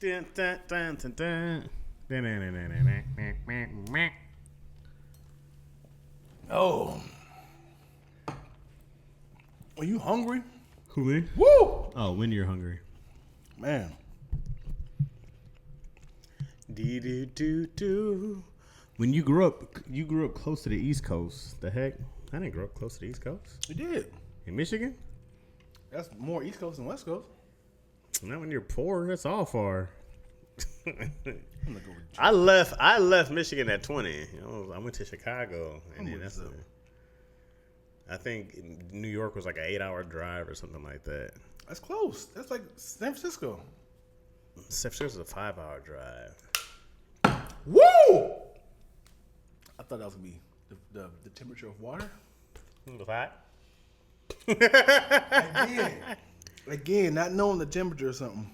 Dun, dun, dun, dun, dun. Oh. Are you hungry? Who me? Woo! Oh, when you're hungry. Man. Do. When you grew up close to the East Coast. The heck? I didn't grow up close to the East Coast. You did. In Michigan? That's more East Coast than West Coast. Not when you're poor. That's all far. I I left Michigan at 20. You know, I went to Chicago, and then I think New York was like an 8-hour drive or something like that. That's close. That's like San Francisco. San Francisco was a 5-hour drive. Woo! I thought that was gonna be the temperature of water. The hot? Again, not knowing the temperature or something.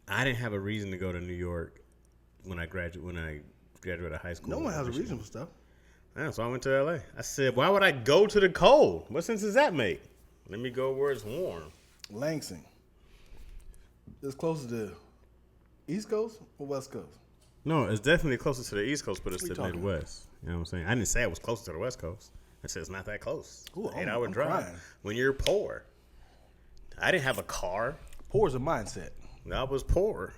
I didn't have a reason to go to New York when I graduated high school. No one has a reason for stuff. Yeah, so I went to LA. I said, why would I go to the cold? What sense does that make? Let me go where it's warm. Lansing. It's closer to East Coast or West Coast? No, it's definitely closer to the East Coast, but it's What the are you talking Midwest. You know what I'm saying? I didn't say it was closer to the West Coast. I said it's not that close. Ooh, 8-hour I'm drive crying. when you're poor. I didn't have a car. Poor is a mindset. I was poor.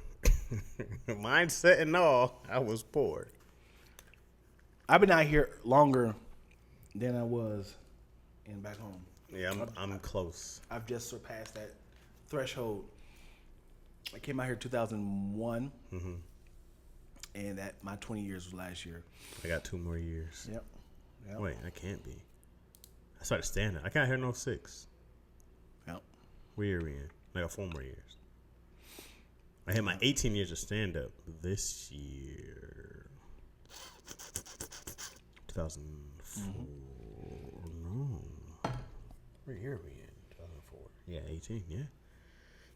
Mindset and all, I was poor. I've been out here longer than I was in back home. Yeah, I'm close. I've just surpassed that threshold. I came out here 2001, and that my 20 years was last year. I got 2 more years. Yep. Wait, I can't be. I started standing. I got here in 06. Yep. What year are we in? I got 4 more years. I had my 18 years of stand-up this year. 2004. No. What year are we in? 2004. Yeah, 18. Yeah.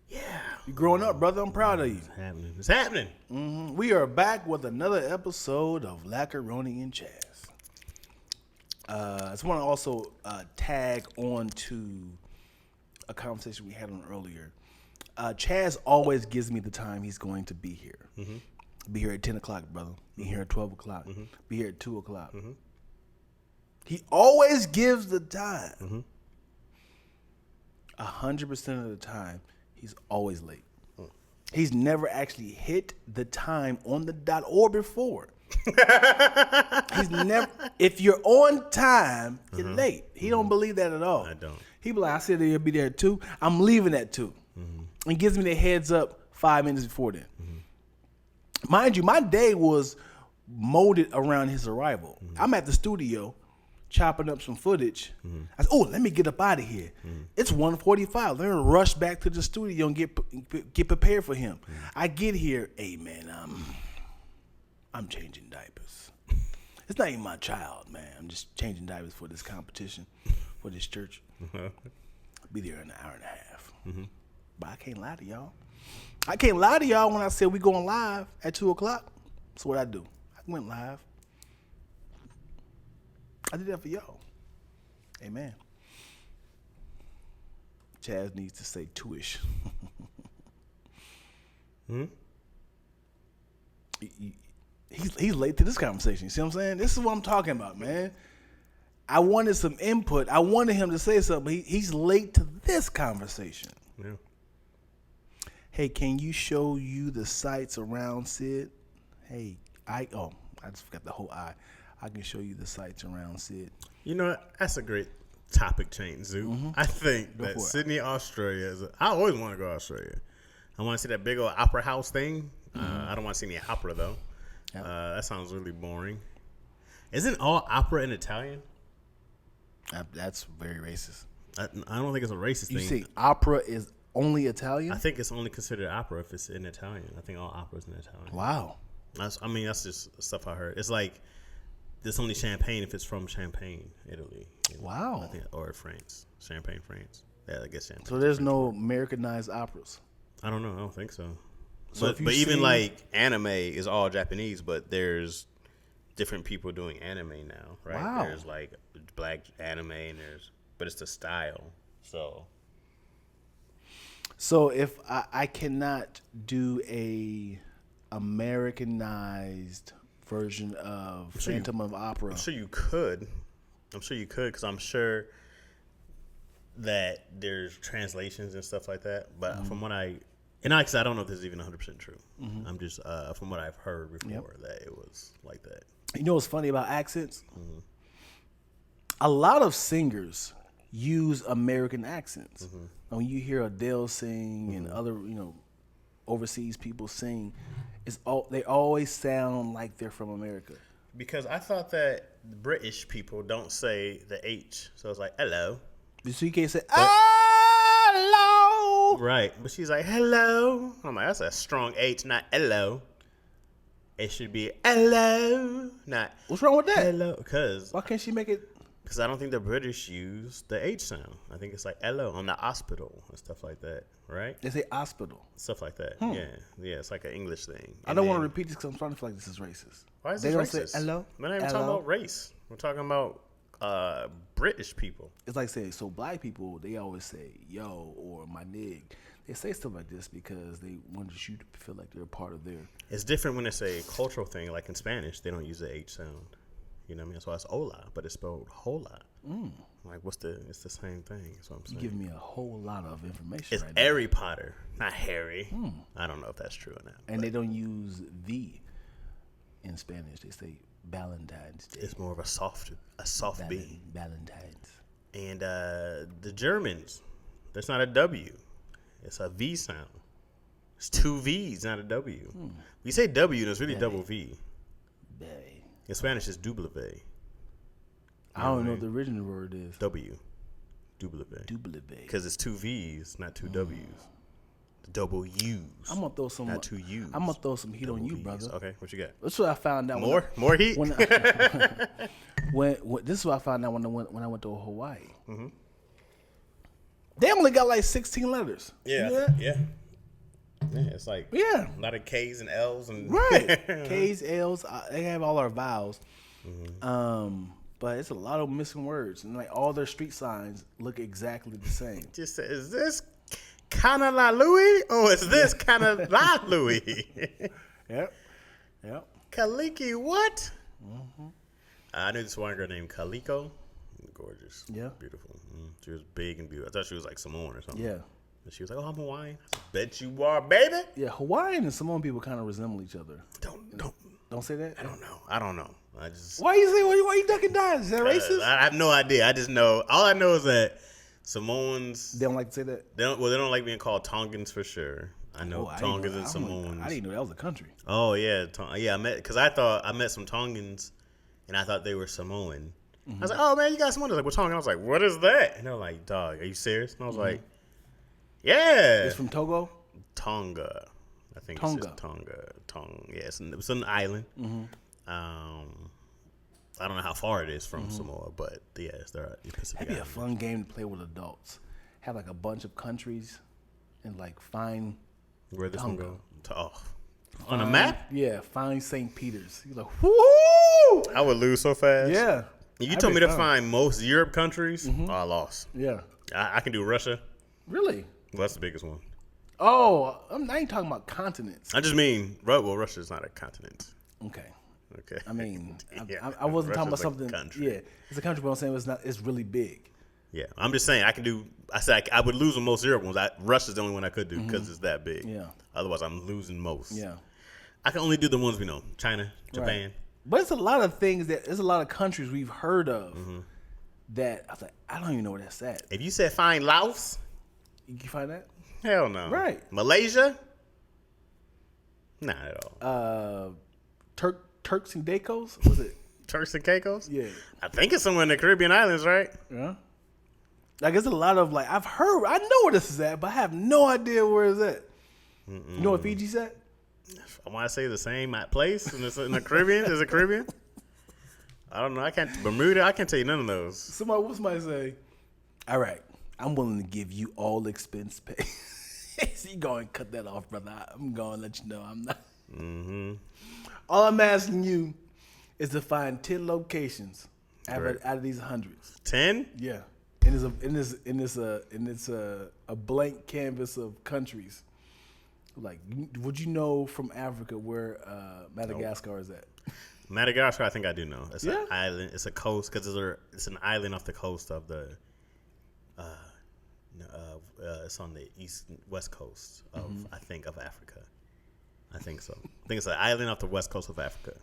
Yeah. You growing up, brother. I'm proud of you. It's happening. It's happening. We are back with another episode of Lackaroni Chaz. I just want to also tag on to a conversation we had on earlier. Chaz always gives me the time he's going to be here. Be here at 10 o'clock, brother. Be here at 12 o'clock. Be here at 2 o'clock. He always gives the time. 100% of the time, he's always late. He's never actually hit the time on the dot or before. He's never. If you're on time, you're late. He don't believe that at all. I don't. He be like, I said he'll be there at 2. I'm leaving at 2. And gives me the heads up 5 minutes before then. Mind you, my day was molded around his arrival. I'm at the studio chopping up some footage. I said, oh, let me get up out of here. It's 1:45. Let me rush back to the studio and get prepared for him. I get here, hey man, I'm changing diapers. It's not even my child, man. I'm just changing diapers for this competition, for this church. I'll be there in an hour and a half. But I can't lie to y'all. I can't lie to y'all when I said we going live at 2 o'clock. So what I do? I went live. I did that for y'all. Amen. Chaz needs to say 2-ish. He's late to this conversation. You see what I'm saying? This is what I'm talking about, man. I wanted some input. I wanted him to say something. He's late to this conversation. Yeah. Hey, can you show you the sites around Sid? Hey, I just forgot the whole I. I can show you the sites around Sid. You know what? That's a great topic change, Zoo. I think that Sydney, Australia is. I always want to go to Australia. I want to see that big old opera house thing. I don't want to see any opera though. Yep. That sounds really boring. Isn't all opera in Italian? That's very racist. I don't think it's a racist thing. You see, opera is only Italian? I think it's only considered opera if it's in Italian. I think all opera is in Italian. Wow. That's just stuff I heard. It's like there's only champagne if it's from Champagne, Italy. Wow. I think, or France. Champagne, France. Yeah, I guess Champagne. So there's no Americanized operas? I don't know. I don't think so. So but even like anime is all Japanese, but there's different people doing anime now, right? Wow. There's like black anime but it's the style. So So if I cannot do a Americanized version of Phantom of Opera. I'm sure you could. Because I'm sure that there's translations and stuff like that. But from what I don't know if this is even 100% true. I'm just from what I've heard before that it was like that. You know what's funny about accents? A lot of singers use American accents. When you hear Adele sing and other, overseas people sing, they always sound like they're from America. Because I thought that British people don't say the H, so it's like hello. So you can't say hello. Right, but she's like hello. I'm like, that's a strong H, not hello. It should be hello, not. What's wrong with that? Hello, because why can't she make it? Because I don't think the British use the H sound. I think it's like hello on the hospital and stuff like that, right? They say hospital. Stuff like that. Yeah, it's like an English thing. I don't want to repeat this because I'm starting to feel like this is racist. Why is this racist? They don't say hello. We're not even talking about race. We're talking about British people. It's like saying, so black people, they always say yo or my nig. They say stuff like this because they want you to feel like they're a part of their. It's different when it's a cultural thing. Like in Spanish, they don't use the H sound. You know what I mean? That's why it's hola, but it's spelled hola. Like, it's the same thing. That's what I'm saying. You give me a whole lot of information. It's right Harry Potter, not Harry. I don't know if that's true or not. And they don't use V in Spanish. They say Valentine's Day. It's more of a soft B. Valentine's. And the Germans, there's not a W. It's a V sound. It's two V's, not a W. We say W, and it's really double V. Bay. In Spanish, it's double V. I don't know what the original word is. W. Double V. Because it's two V's, not two W's. Double U's. I'm gonna throw some. Not two U's. I'm gonna throw some heat on you, V's. brother. Okay, what you got? That's what I found out. More heat. When this is what I found out when I went to Hawaii. They only got like 16 letters. Yeah. It's like a lot of K's and L's and right. K's, L's. They have all our vowels. But it's a lot of missing words, and like all their street signs look exactly the same. Just say, is this kind of la Louis or is this kind of la Louis? Yep. Kaliki, what? I knew this one girl named Kaliko. Gorgeous. Yeah. Beautiful. She was big and beautiful. I thought she was like Samoan or something. Yeah. And she was like, oh, I'm Hawaiian. I said, bet you are, baby. Yeah, Hawaiian and Samoan people kind of resemble each other. Don't say that? I don't know. I just. Why you ducking down? Is that racist? I have no idea. I just know. All I know is that Samoans. They don't like to say that? They don't like being called Tongans for sure. I know Tongans and Samoans. I didn't know that was a country. Oh, yeah. I met some Tongans, and I thought they were Samoan. I was like, oh, man, you got Samoan. They're like, we're Tongan. I was like, what is that? And they're like, dog, are you serious? And I was like, yeah. It's from Togo? Tonga. I think Tonga. It's just Tonga. Yeah, it's an island. I don't know how far it is from Samoa, but yeah, it's there. That'd be a fun game to play with adults. Have like a bunch of countries and like find where this one go. On a map? Yeah, find St. Peter's. You're like, whoo! I would lose so fast. Yeah. You told me to find most Europe countries. Oh, I lost. Yeah. I can do Russia. Really? Well, that's the biggest one. Oh, I ain't talking about continents. I just mean, Russia's not a continent. Okay. I mean, I wasn't talking about something. Country. Yeah, it's a country, but I'm saying it's really big. Yeah, I'm just saying I said I would lose on most Europe ones. Russia's the only one I could do because it's that big. Yeah. Otherwise, I'm losing most. Yeah. I can only do the ones we know: China, Japan. Right. But it's a lot of things there's a lot of countries we've heard of that I was like, I don't even know where that's at. If you said find Laos, you can find that. Hell no. Right. Malaysia, not at all. Turks and Caicos, was it? Turks and Caicos? Yeah. I think it's somewhere in the Caribbean islands, right? Yeah. Like, it's a lot of, like, I know where this is at, but I have no idea where it's at. You know what Fiji's at? I want to say the same place in the Caribbean. Is it Caribbean? I don't know. Bermuda, I can't tell you none of those. What somebody say? All right, I'm willing to give you all expense pay. So you go and cut that off, brother. I'm going to let you know I'm not. All I'm asking you is to find 10 locations out of these hundreds. 10? Yeah. and it's a blank canvas of countries. Like, would you know from Africa where Madagascar is at? Madagascar, I think I do know. It's an island. It's a coast because it's an island off the coast of the. It's on the west coast of I think of Africa. I think so. I think it's an island off the west coast of Africa.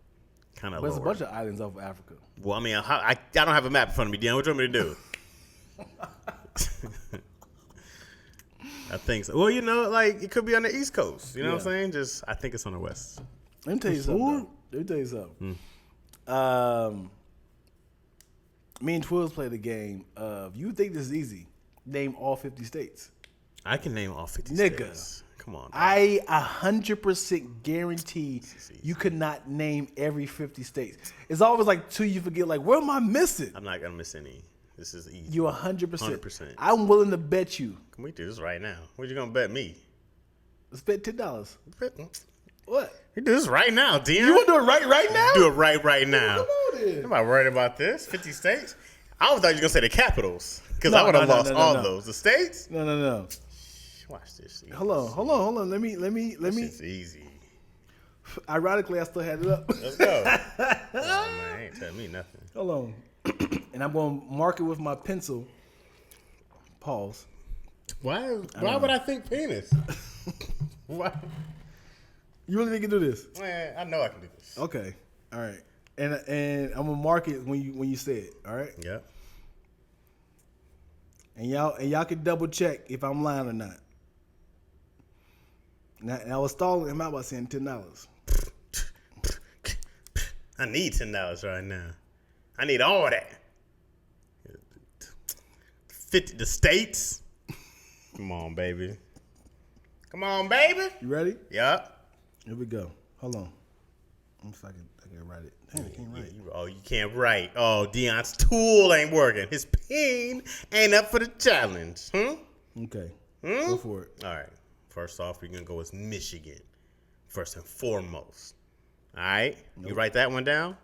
Kind of. There's a bunch of islands off of Africa. Well, I mean, I don't have a map in front of me, Dion. What do you want me to do? I think so. Well, like it could be on the East Coast. You know what I'm saying? I think it's on the West. Let me tell you something. Me and Twills played a game of, you think this is easy. Name all 50 states. I can name all 50 Nigga, states. Come on. Dog. I 100% guarantee you could not name every 50 states. It's always like two you forget, like, where am I missing? I'm not going to miss any. This is easy. You 100%. 100%. I'm willing to bet you. Can we do this right now? What you going to bet me? Let's bet $10. What? You do this right now, Dion. You want to do it right now? Do it right now. Come on then. I'm not worried about this. 50 states? I thought you were going to say the capitals. Because I would have lost all those. The states? No. Watch this. Hold on. Let me. It's easy. Ironically, I still had it up. Let's go. Oh, man, ain't telling me nothing. Hold on. And I'm going to mark it with my pencil. Pause. Why would I think penis? Why? You really think you can do this? Man, I know I can do this. Okay. All right. And I'm going to mark it when you say it. All right? Yeah. And y'all can double check if I'm lying or not. And I was stalling him out by saying $10. I need $10 right now. I need all that. 50 the states. Come on, baby. You ready? Yup. Here we go. Hold on. I'm sorry, I can write it. Damn, I can't write it. You can't write. Oh, Dion's tool ain't working. His pen ain't up for the challenge. Okay. Go for it. All right. First off, we're going to go with Michigan. First and foremost. All right? Nope. You write that one down?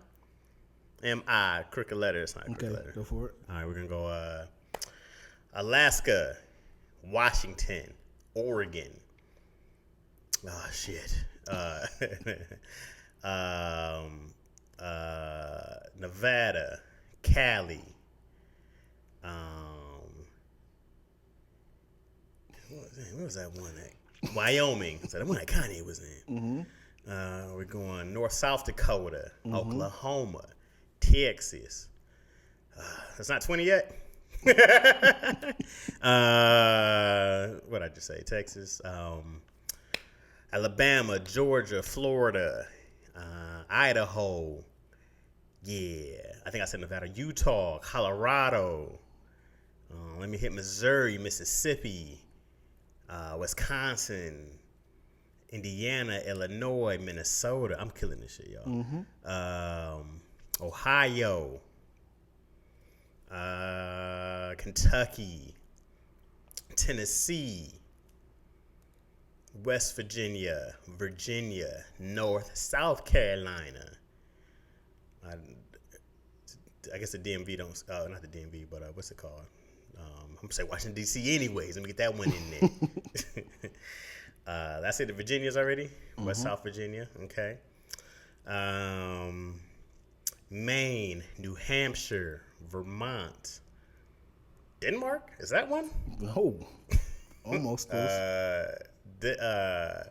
M-I, crooked letter. It's not a crooked letter. Go for it. All right, we're going to go Alaska, Washington, Oregon. Oh, shit. Nevada, Cali, what was that one at? Wyoming. So that one that Kanye was in. We're going South Dakota, Oklahoma, Texas. It's not 20 yet. What did I just say? Texas, Alabama, Georgia, Florida, Idaho. Yeah, I think I said Nevada, Utah, Colorado. Let me hit Missouri, Mississippi, Wisconsin, Indiana, Illinois, Minnesota. I'm killing this shit, y'all. Ohio, Kentucky, Tennessee, West Virginia, Virginia, South Carolina. I guess the DMV don't, not the DMV, but what's it called? I'm going to say Washington, D.C. anyways. Let me get that one in there. That's it, the Virginias already? West, South Virginia, okay. Maine, New Hampshire, Vermont. Denmark? Is that one? No. Almost close. Damn,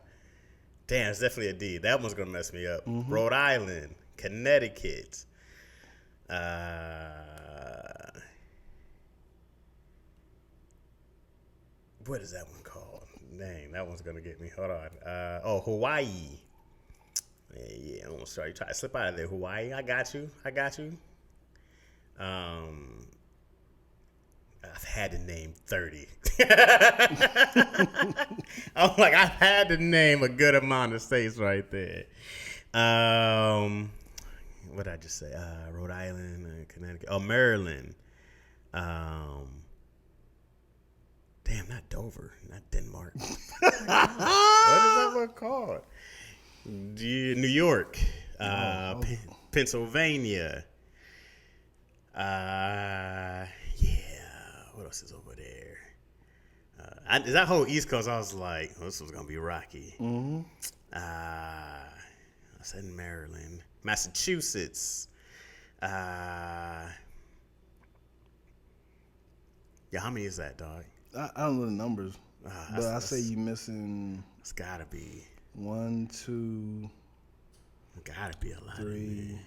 it's definitely a D. That one's going to mess me up. Rhode Island, Connecticut. What is that one called? Dang, that one's going to get me. Hold on. Hawaii. Yeah, I'm almost sorry. Try to slip out of there. Hawaii, I got you. I've had to name 30. I'm like, I've had to name a good amount of states right there. What did I just say? Rhode Island, Connecticut. Oh, Maryland. Damn, not Dover, not Denmark. What is that one called? New York, Pennsylvania. Yeah. what else is over there? That whole East Coast, I was like, this was gonna be rocky. Mm-hmm. I said Maryland, Massachusetts. Yeah, how many is that, dog? I don't know the numbers, but I say you missing. It's gotta be 1, 2. Gotta be a lot. 3,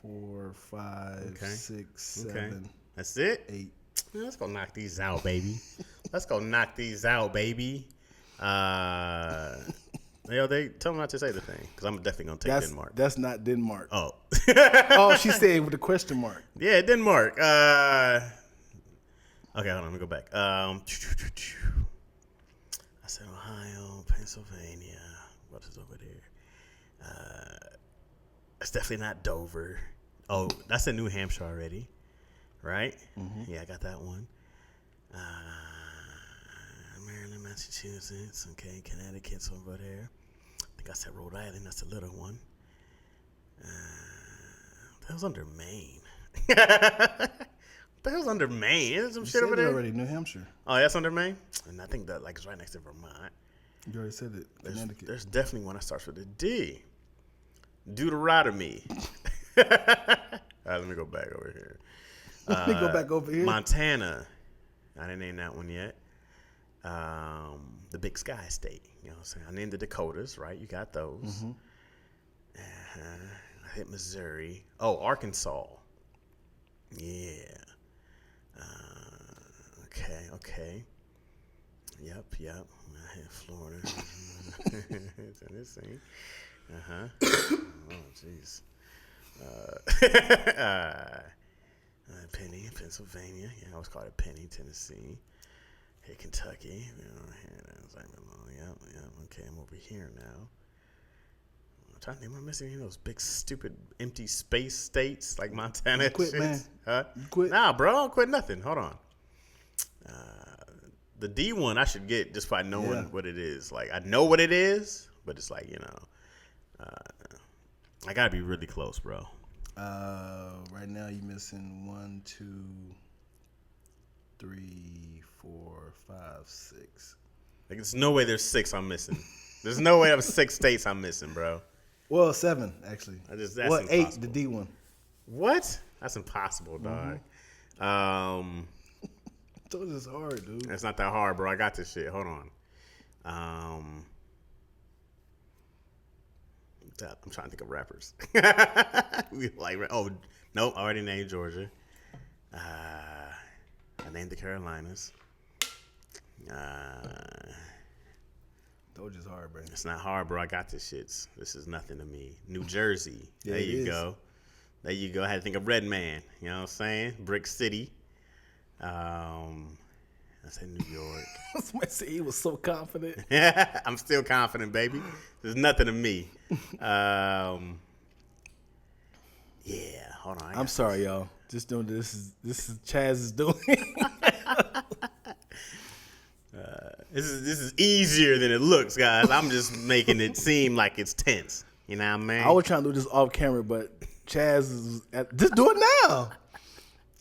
4, 5, 6, 7. That's it. 8. Let's go knock these out, baby. Let's go knock these out, baby. They tell me not to say the thing because I'm definitely gonna take Denmark. That's not Denmark. Oh. Oh, she said with a question mark. Yeah, Denmark. Okay, hold on. Let me go back. I said Ohio, Pennsylvania. What is over there? It's definitely not Dover. Oh, that's in New Hampshire already, right? Mm-hmm. Yeah, I got that one. Maryland, Massachusetts. Okay, Connecticut's over there. I think I said Rhode Island. That's a little one. That was under Maine. That was under Maine. Isn't some shit over there? Already New Hampshire. Oh, that's under Maine, and I think that it's right next to Vermont. You already said it. Connecticut. There's definitely one that starts with a D. Deuteronomy. All right, let me go back over here. Let me go back over here. Montana. I didn't name that one yet. The Big Sky State. You know what I'm saying? I named the Dakotas, right? You got those. Mm-hmm. I hit Missouri. Oh, Arkansas. Yeah. Okay. Yep. I hit Florida. Tennessee. Oh, jeez. Penny, Pennsylvania. Yeah, I always call it Penny, Tennessee. Hit Kentucky. Yep. Okay, I'm over here now. I'm trying to think, am I missing any of those big, stupid, empty space states like Montana? Quit, shit? Man. Huh? You quit? Nah, bro, I don't quit nothing. Hold on. The D one I should get just by knowing what it is. Like, I know what it is, but it's like, I gotta be really close, bro. Right now you're missing 1, 2, 3, 4, 5, 6. Like, there's no way there's 6 I'm missing. There's no way there's 6 states I'm missing, bro. Well, 7 actually. That's 8, the D one. What? That's impossible, dog. Mm-hmm. I told you it's hard, dude. It's not that hard, bro. I got this shit. Hold on. I'm trying to think of rappers. Oh, nope. I already named Georgia. I named the Carolinas. Told you it's hard, bro. It's not hard, bro. I got this shit. This is nothing to me. New Jersey. There you go. I had to think of Redman. You know what I'm saying? Brick City. I said New York. Somebody said he was so confident. I'm still confident, baby. There's nothing to me. Yeah, hold on. I'm sorry, y'all. Just doing this is Chaz is doing. This is easier than it looks, guys. I'm just making it seem like it's tense. You know what I mean? I was trying to do this off camera, but Chaz is just do it now.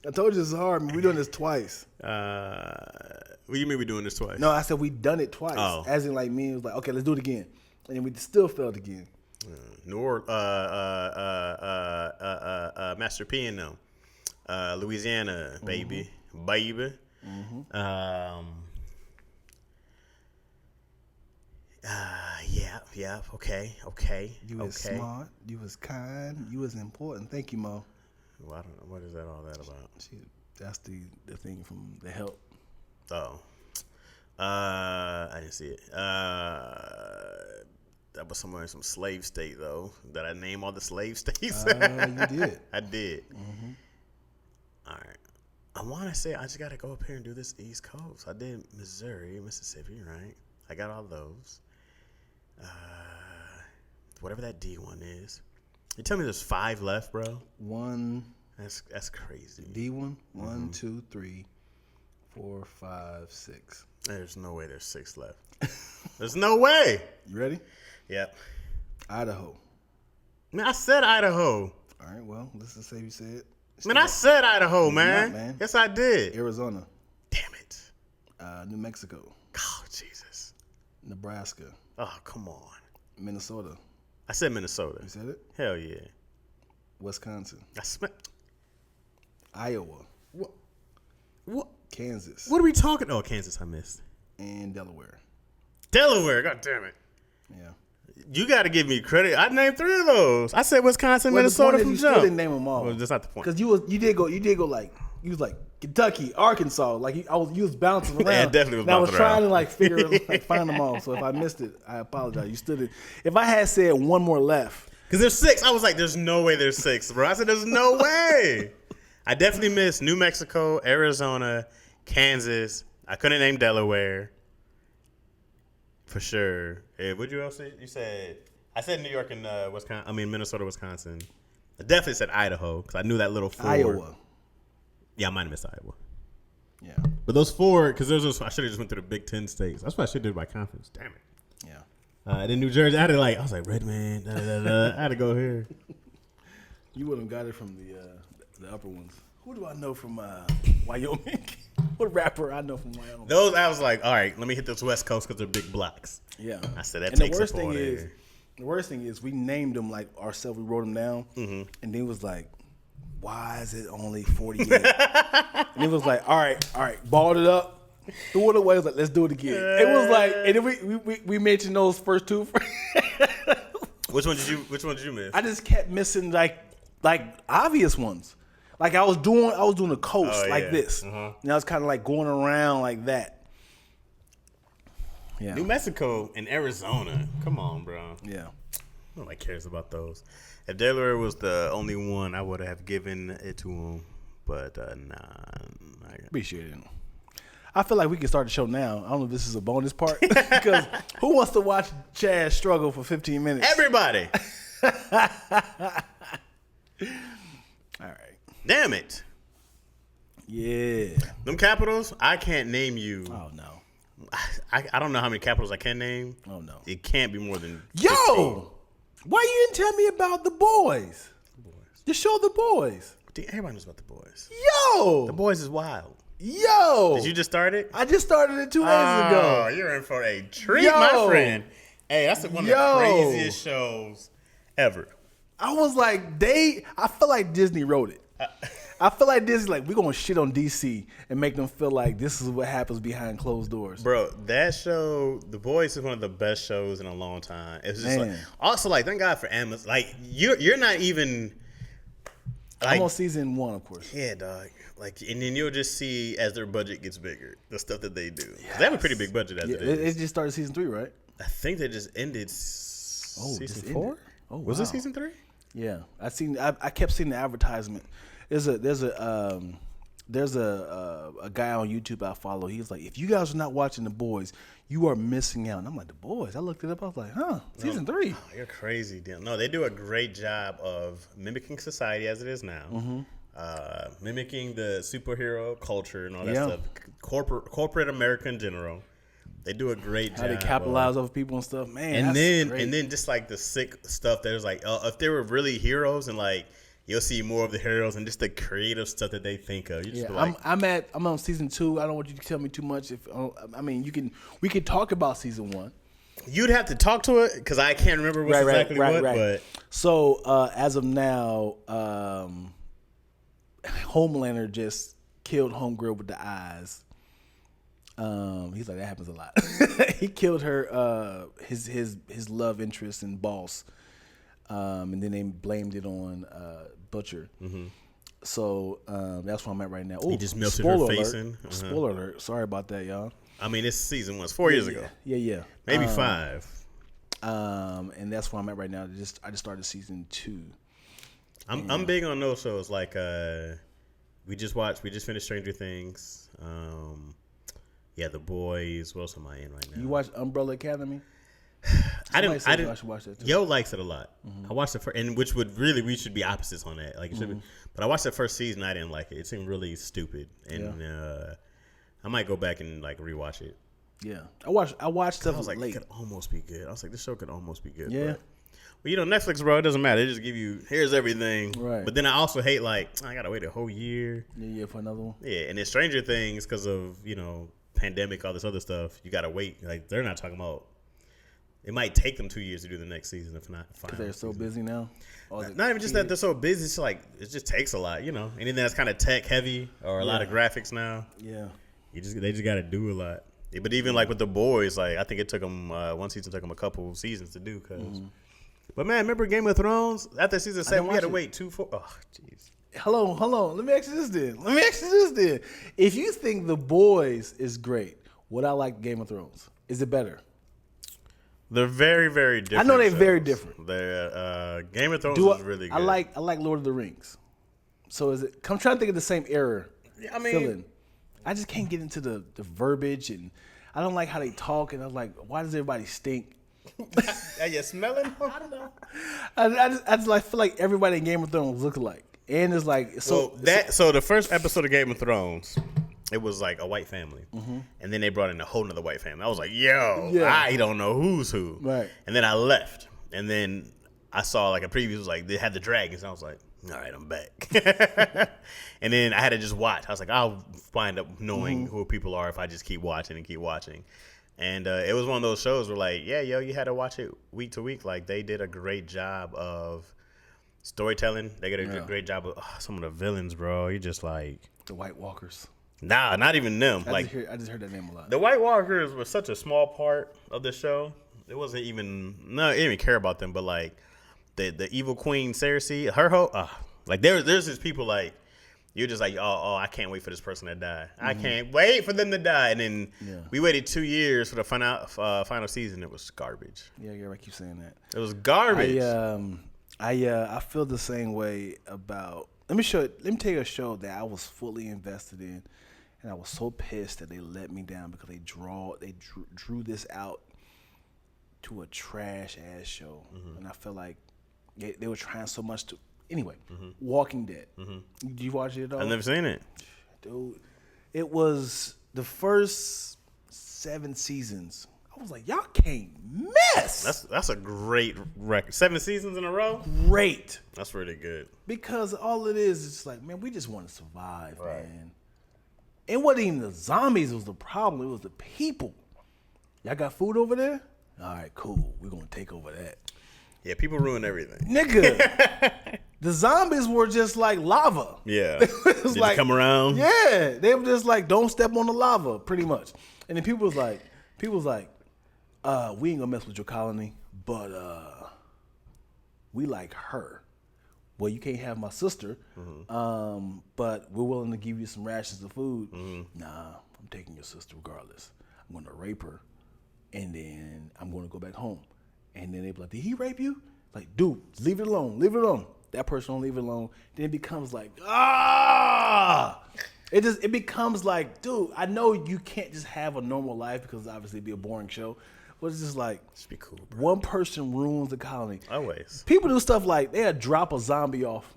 I told you it's hard. We're doing this twice. What do you mean we're doing this twice? No, I said we done it twice. Oh. As in, like, me, it was like, okay, let's do it again. And then we still failed again. Master P and them. Louisiana, baby. Mm-hmm. Baby. Mm-hmm. Yeah. Okay. You was smart. You was kind. You was important. Thank you, Mo. Well, I don't know. What is that all that about? That's the thing from The Help. Oh. I didn't see it. That was somewhere in some slave state, though. Did I name all the slave states? You did. I did. Mm-hmm. All right. I want to say I just got to go up here and do this East Coast. I did Missouri, Mississippi, right? I got all those. Whatever that D one is. You tell me there's 5 left, bro? 1. That's crazy. D1. 1, 2, 3, 4, 5, 6. There's no way there's 6 left. There's no way. You ready? Yep. Idaho. Man, I said Idaho. All right, well, let's just say you said Man, I said Idaho, man. man. Yes, I did. Arizona. Damn it. New Mexico. Oh, Jesus. Nebraska. Oh, come on. Minnesota. I said Minnesota. You said it? Hell yeah. Wisconsin. Iowa. What? Kansas. What are we talking? Oh, Kansas, I missed. And Delaware. Delaware. God damn it. Yeah. You got to give me credit. I named 3 of those. I said Wisconsin, Minnesota from you jump. still didn't name them all. Well, that's not the point. Because you did go like you was like Kentucky, Arkansas. Like you was bouncing around. Yeah, definitely was and I was bouncing trying around. to find them all. So if I missed it, I apologize. You still did. If I had said one more left, because there's 6. I was like, there's no way there's 6, bro. I said, there's no way. I definitely missed New Mexico, Arizona, Kansas. I couldn't name Delaware. For sure. Hey, what'd you else say? You said, I said New York and Minnesota, Wisconsin. I definitely said Idaho because I knew that little 4. Iowa. Yeah, I might have missed Iowa. Yeah. But those 4, because I should have just went through the Big 10 states. That's what I should have did by conference. Damn it. Yeah. And then New Jersey, I was like, Redmond, I had to go here. You would have got it from the upper ones. Who do I know from Wyoming? What rapper I know from Wyoming? Those, I was like, all right, let me hit those West Coast because they're big blocks. Yeah. I said, that and takes the worst up all thing there. The worst thing is we named them like ourselves. We wrote them down. Mm-hmm. And then it was like, why is it only 48? And it was like, all right, balled it up. Threw it away. It was like, let's do it again. It was like, and then we mentioned those first 2. Which one did you miss? I just kept missing like obvious ones. Like I was doing the coast like this. Uh-huh. And I was kind of like going around like that. Yeah. New Mexico and Arizona. Come on, bro. Yeah. Nobody cares about those. If Delaware was the only one, I would have given it to him. But nah. Appreciate it. I feel like we can start the show now. I don't know if this is a bonus part because who wants to watch Chaz struggle for 15 minutes? Everybody. All right. Damn it. Yeah. Them capitals, I can't name you. Oh no. I don't know how many capitals I can name. Oh no. It can't be more than 15. Yo, why you didn't tell me about The Boys? The show The Boys. Everybody knows about The Boys. Yo. The Boys is wild. Yo. Did you just start it? I just started it 2 days Oh, ago. you're in for a treat, Yo. my friend. Hey, that's one of the craziest shows ever. I was like, I feel like Disney wrote it. I feel like Disney's like, we're going to shit on DC and make them feel like this is what happens behind closed doors. Bro, that show, The Boys, is one of the best shows in a long time. It's just like, also, like, thank God for Amazon. Like, you're not even. Like, I'm on season 1, of course. Yeah, dog. Like, and then you'll just see as their budget gets bigger, the stuff that they do. Yes. They have a pretty big budget as it is. It just started season 3, right? I think they just ended season 4. Oh, wow. Was it season 3? Yeah, I kept seeing the advertisement. There's a guy on YouTube I follow. He was like, if you guys are not watching The Boys, you are missing out. And I'm like, The Boys? I looked it up. I was like, season 3. Oh, you're crazy, Dan. No, they do a great job of mimicking society as it is now. Mm-hmm. Mimicking the superhero culture and all that stuff. Corporate America in general. They do a great job. How they capitalize over people and stuff, man. And great. then just like the sick stuff. There's like, if they were really heroes, and like you'll see more of the heroes and just the creative stuff that they think of. You just be like, I'm on season 2. I don't want you to tell me too much. We can talk about season 1. You'd have to talk to it because I can't remember what's exactly what. But so as of now, Homelander just killed Homegirl with the eyes. He's like, that happens a lot. He killed her, his love interest and boss, and then they blamed it on Butcher. Mm-hmm. So that's where I'm at right now. Ooh, he just melted her face in. Spoiler alert! Sorry about that, y'all. I mean, it's season 1. It's 4 years ago. Yeah. Maybe 5. And that's where I'm at right now. I just started season 2. I'm big on those shows. Like we just finished Stranger Things. The Boys. What else am I in right now? You watch Umbrella Academy? I didn't. I should watch that too. Yo likes it a lot. Mm-hmm. I watched it and which would really, we should be opposites on that. Like it should be, but I watched the first season. I didn't like it. It seemed really stupid, and I might go back and like rewatch it. Yeah, I watched stuff. I was like, late. it could almost be good. I was like, this show could almost be good. Yeah, Well, Netflix, bro, it doesn't matter. They just give you, here's everything. Right. But then I also hate, like, I got to wait a whole year. Yeah, for another one. Yeah, and then Stranger Things, because of, pandemic, all this other stuff, you got to wait. Like, they're not talking about, it might take them 2 years to do the next season, if not because they're so busy now. Not even just that they're so busy. It's like, it just takes a lot, Anything that's kind of tech heavy or a lot of graphics now. Yeah. They just got to do a lot. Yeah, but even, like, with The Boys, like, I think it took them, one season took them a couple seasons to do, because... But man, remember Game of Thrones? After season 7, we had to wait 2-4. Oh, jeez. Hold on. Let me ask you this then. If you think The Boys is great, would I like Game of Thrones? Is it better? They're very, very different. I know they're shows. very different. They're, Game of Thrones is really good. I like Lord of the Rings. So is it? I'm trying to think of the same era. Yeah, I mean, feeling. I just can't get into the verbiage, and I don't like how they talk. And I'm like, why does everybody stink? Are you smelling? I don't know. I just like feel like everybody in Game of Thrones look alike, and it's like so the first episode of Game of Thrones, it was like a white family, and then they brought in a whole nother white family. I was like, I don't know who's who, right? And then I left, and then I saw like a preview. It was like they had the dragons, and I was like, all right, I'm back. And then I had to just watch. I was like, I'll wind up knowing who people are if I just keep watching and keep watching. And it was one of those shows where, like, you had to watch it week to week. Like, they did a great job of storytelling. They did a great job of some of the villains, bro. You just like the White Walkers. Nah, not even them. I just heard that name a lot. The White Walkers was such a small part of the show. It wasn't even I didn't even care about them. But like the evil queen Cersei, her whole like there's just people like. You're just like, oh, I can't wait for this person to die. I can't wait for them to die. And then we waited 2 years for the final season. It was garbage. Yeah, I keep saying that. It was garbage. I feel the same way about. Let me tell you a show that I was fully invested in, and I was so pissed that they let me down because they drew this out to a trash ass show, and I feel like they were trying so much to. Anyway, Walking Dead. Did you watch it at all? I've never seen it. Dude, it was the first 7 seasons. I was like, y'all can't miss. That's a great record. 7 seasons in a row? Great. That's really good. Because all it is just like, man, we just want to survive, man. It wasn't even the zombies was the problem. It was the people. Y'all got food over there? All right, cool. We're going to take over that. Yeah, people ruin everything. Nigga. The zombies were just like lava. Yeah. It was Did like, you come around? Yeah. They were just like, don't step on the lava, pretty much. And then people was like, we ain't gonna mess with your colony, but we like her. Well, you can't have my sister, but we're willing to give you some rations of food. Nah, I'm taking your sister regardless. I'm gonna rape her, and then I'm gonna go back home. And then they be like, did he rape you? Like, dude, leave it alone. Leave it alone. That person don't leave it alone. Then it becomes like, It becomes like, dude, I know you can't just have a normal life because obviously it'd be a boring show. But it's just like, just be cool, bro. One person ruins the colony. Always. People do stuff like they'll drop a zombie off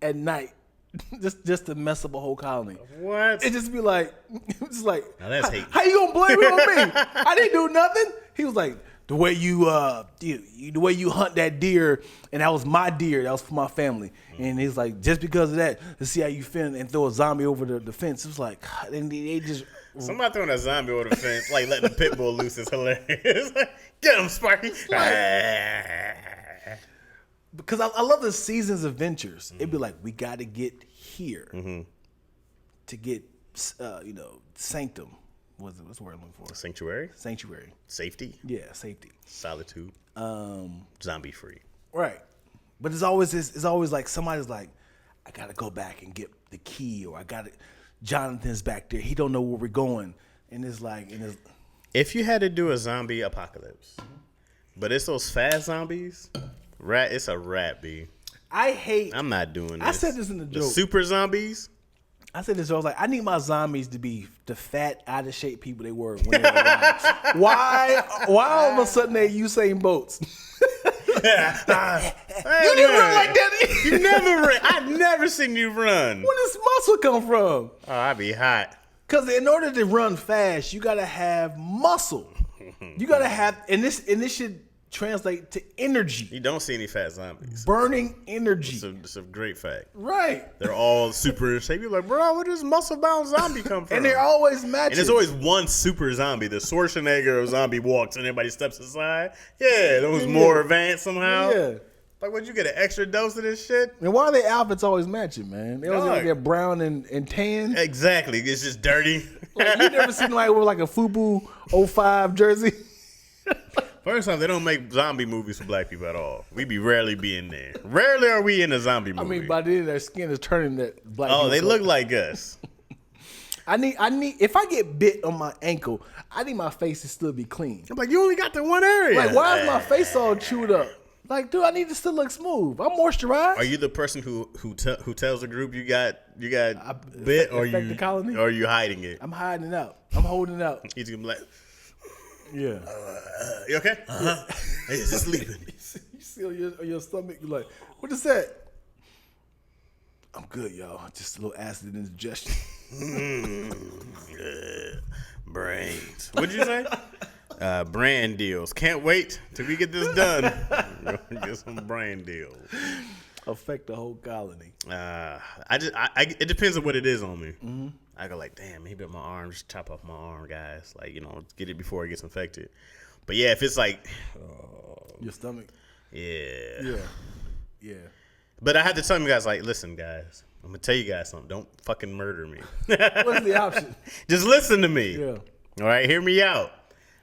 at night just to mess up a whole colony. What? It just be like, now that's hate. How you gonna blame it on me? I didn't do nothing. He was like, the way you hunt that deer, and that was my deer, that was for my family. And he's like, just because of that, to see how you feel and throw a zombie over the fence. It was like, and they just. Somebody throwing a zombie over the fence, like letting the pit bull loose is hilarious. Get him, Sparky. Because I love the season's adventures. It'd be like, we got to get here to get, sanctum. What's the word I'm looking for? Sanctuary? Safety? Yeah, safety. Solitude. Zombie free. Right. But it's always like somebody's like, I gotta go back and get the key, or Jonathan's back there. He don't know where we're going. And it's like if you had to do a zombie apocalypse, but it's those fast zombies, it's a wrap, B. I'm not doing this. I said this in the joke. The super zombies. I said this. I was like, I need my zombies to be the fat, out of shape people they were when they were alive. Why all of a sudden they Usain Bolts? You didn't run like that. You never ran. I've never seen you run. Where does muscle come from? Oh, I'd be hot. Because in order to run fast, you gotta have muscle. You gotta have, and this should translate to energy. You don't see any fat zombies. Burning energy. It's a great fact. Right. They're all super in shape. You're like, bro, where does muscle-bound zombie come from? And they're always matching. And there's always one super zombie. The Schwarzenegger of zombie walks and everybody steps aside. Yeah, that was more advanced somehow. Yeah. Like, would you get an extra dose of this shit? And why are their outfits always matching, man? They always get brown and tan. Exactly. It's just dirty. Like, you never seen like with like a FUBU 05 jersey? First off, they don't make zombie movies for black people at all. We be rarely being there. Rarely are we in a zombie movie. I mean, by the end, their skin is turning that black. Oh, they look like us. I need. If I get bit on my ankle, I need my face to still be clean. I'm like, you only got the one area. Like, why is my face all chewed up? Like, dude, I need to still look smooth. I'm moisturized. Are you the person who tells the group you got bit, or are you hiding it? I'm hiding it out. I'm holding it out. He's gonna be like, yeah. You okay? Uh-huh. Hey, is this sleeping? You see on your stomach, you're like, what is that? I'm good, y'all. Just a little acid indigestion. Brains. What'd you say? Brand deals. Can't wait till we get this done. Get some brand deals. Affect the whole colony. It depends on what it is on me. Mm-hmm. I go like, damn, he bit my arm. Just chop off my arm, guys. Like, get it before it gets infected. But yeah, if it's like your stomach. Yeah. Yeah. But I had to tell you guys, like, listen, guys, I'm gonna tell you guys something. Don't fucking murder me. What's the option? Just listen to me. Yeah. All right, hear me out.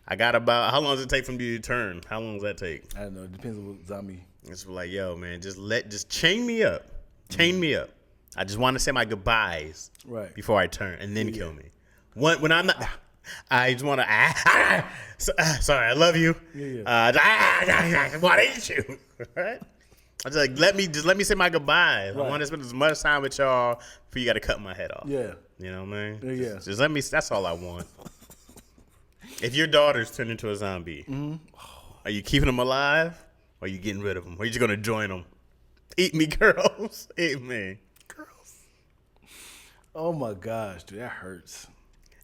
I got about, how long does it take from you to turn? How long does that take? I don't know. It depends on what zombie. It's like, yo, man, just chain me up. Chain me up. I just want to say my goodbyes before I turn, and then kill me. When I'm not, I just want to, sorry, I love you. I want to eat you. Right? I just like, let me say my goodbyes. Right. I want to spend as much time with y'all before you got to cut my head off. Yeah. You know what I mean? Yeah. Just let me, that's all I want. If your daughter's turned into a zombie, are you keeping them alive or are you getting rid of them? Or are you just going to join them? Eat me, girls. Eat me. Girls. Oh, my gosh, dude. That hurts.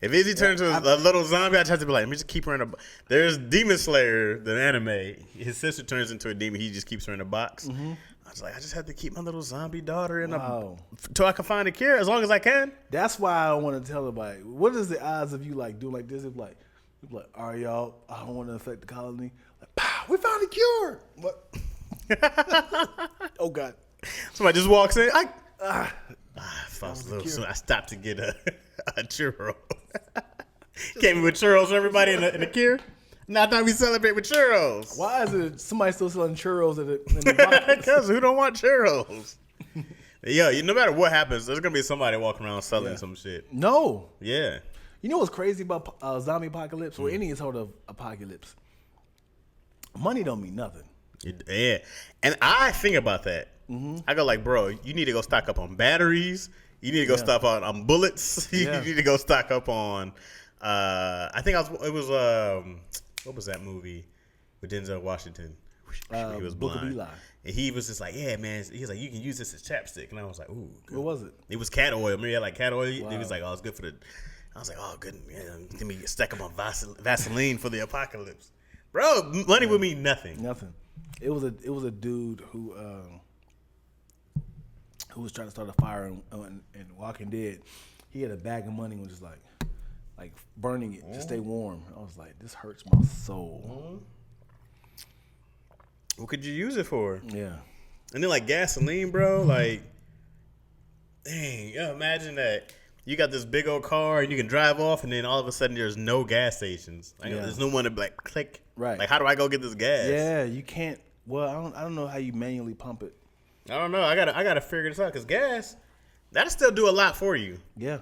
If Izzy turns into a little zombie, I just have to be like, let me just keep her in a box. There's Demon Slayer, the anime. His sister turns into a demon. He just keeps her in a box. Mm-hmm. I was like, I just have to keep my little zombie daughter in till I can find a cure as long as I can. That's why I don't want to tell anybody. What is the odds of you like doing like this? It's like, all right, y'all, I don't want to affect the colony. Like, pow, we found a cure. What? Oh, God. Somebody just walks in. I stopped to get a churro. Came with churros for everybody in the cure. Now I thought we celebrate with churros. Why is it somebody still selling churros in the box? Because who don't want churros? Yo, no matter what happens, there's going to be somebody walking around selling some shit. No. Yeah. You know what's crazy about zombie apocalypse or any sort of apocalypse? Money don't mean nothing. Yeah. And I think about that. Mm-hmm. I go like, bro, you need to go stock up on batteries. You need to go stock up on bullets. You need to go stock up on, I think it was, what was that movie with Denzel Washington? He was blind. Book of Eli. And he was just like, yeah, man. He was like, you can use this as chapstick. And I was like, ooh. Good. What was it? It was cat oil. Maybe I like cat oil. Wow. He was like, oh, it's good for the... I was like, oh, good. Yeah, give me a stack up on Vaseline for the apocalypse. Bro, money would mean nothing. Nothing. It was a dude who was trying to start a fire in Walking Dead. He had a bag of money and was just like burning it to stay warm. I was like, this hurts my soul. Mm-hmm. What could you use it for? Yeah. And then like gasoline, bro, like, dang, imagine that. You got this big old car and you can drive off and then all of a sudden there's no gas stations. Like, there's no one to like click. Right. Like, how do I go get this gas? Yeah, you can't. Well, I don't know how you manually pump it. I don't know. I gotta figure this out because gas, that'll still do a lot for you. Yeah.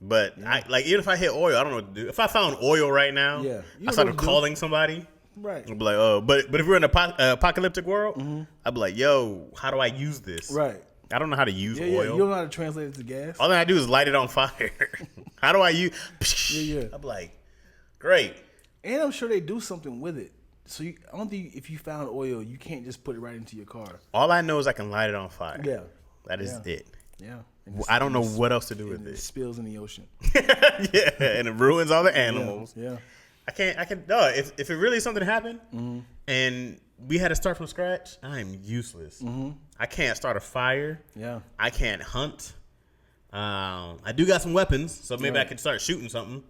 But even if I hit oil, I don't know what to do. If I found oil right now, I started calling somebody. Right. I'd be like, oh, but if we're in an apocalyptic world, I'd be like, yo, how do I use this? Right. I don't know how to use oil. Yeah. You don't know how to translate it to gas. All I do is light it on fire. How do I use? Yeah. I'm like, great. And I'm sure they do something with it. So I don't think if you found oil, you can't just put it right into your car. All I know is I can light it on fire. Yeah. That is it. Yeah. I don't know what else to do with it. It spills in the ocean. Yeah, and it ruins all the animals. Yeah. I can no, if it really something happened and we had to start from scratch, I'm useless. I can't start a fire. Yeah. I can't hunt. I do got some weapons, so maybe I can start shooting something.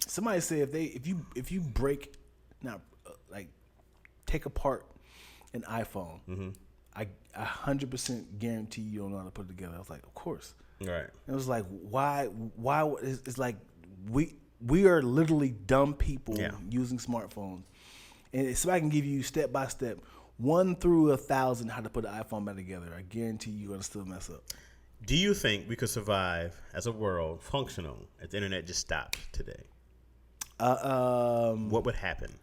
Somebody said if you break, take apart an iPhone, I 100% guarantee you don't know how to put it together. I was like, of course. Right. It was like, why? It's like we are literally dumb people using smartphones, and if somebody can give you step by step, 1 through 1,000 how to put an iPhone back together, I guarantee you're gonna still mess up. Do you think we could survive as a world functional if the internet just stopped today? What would happen?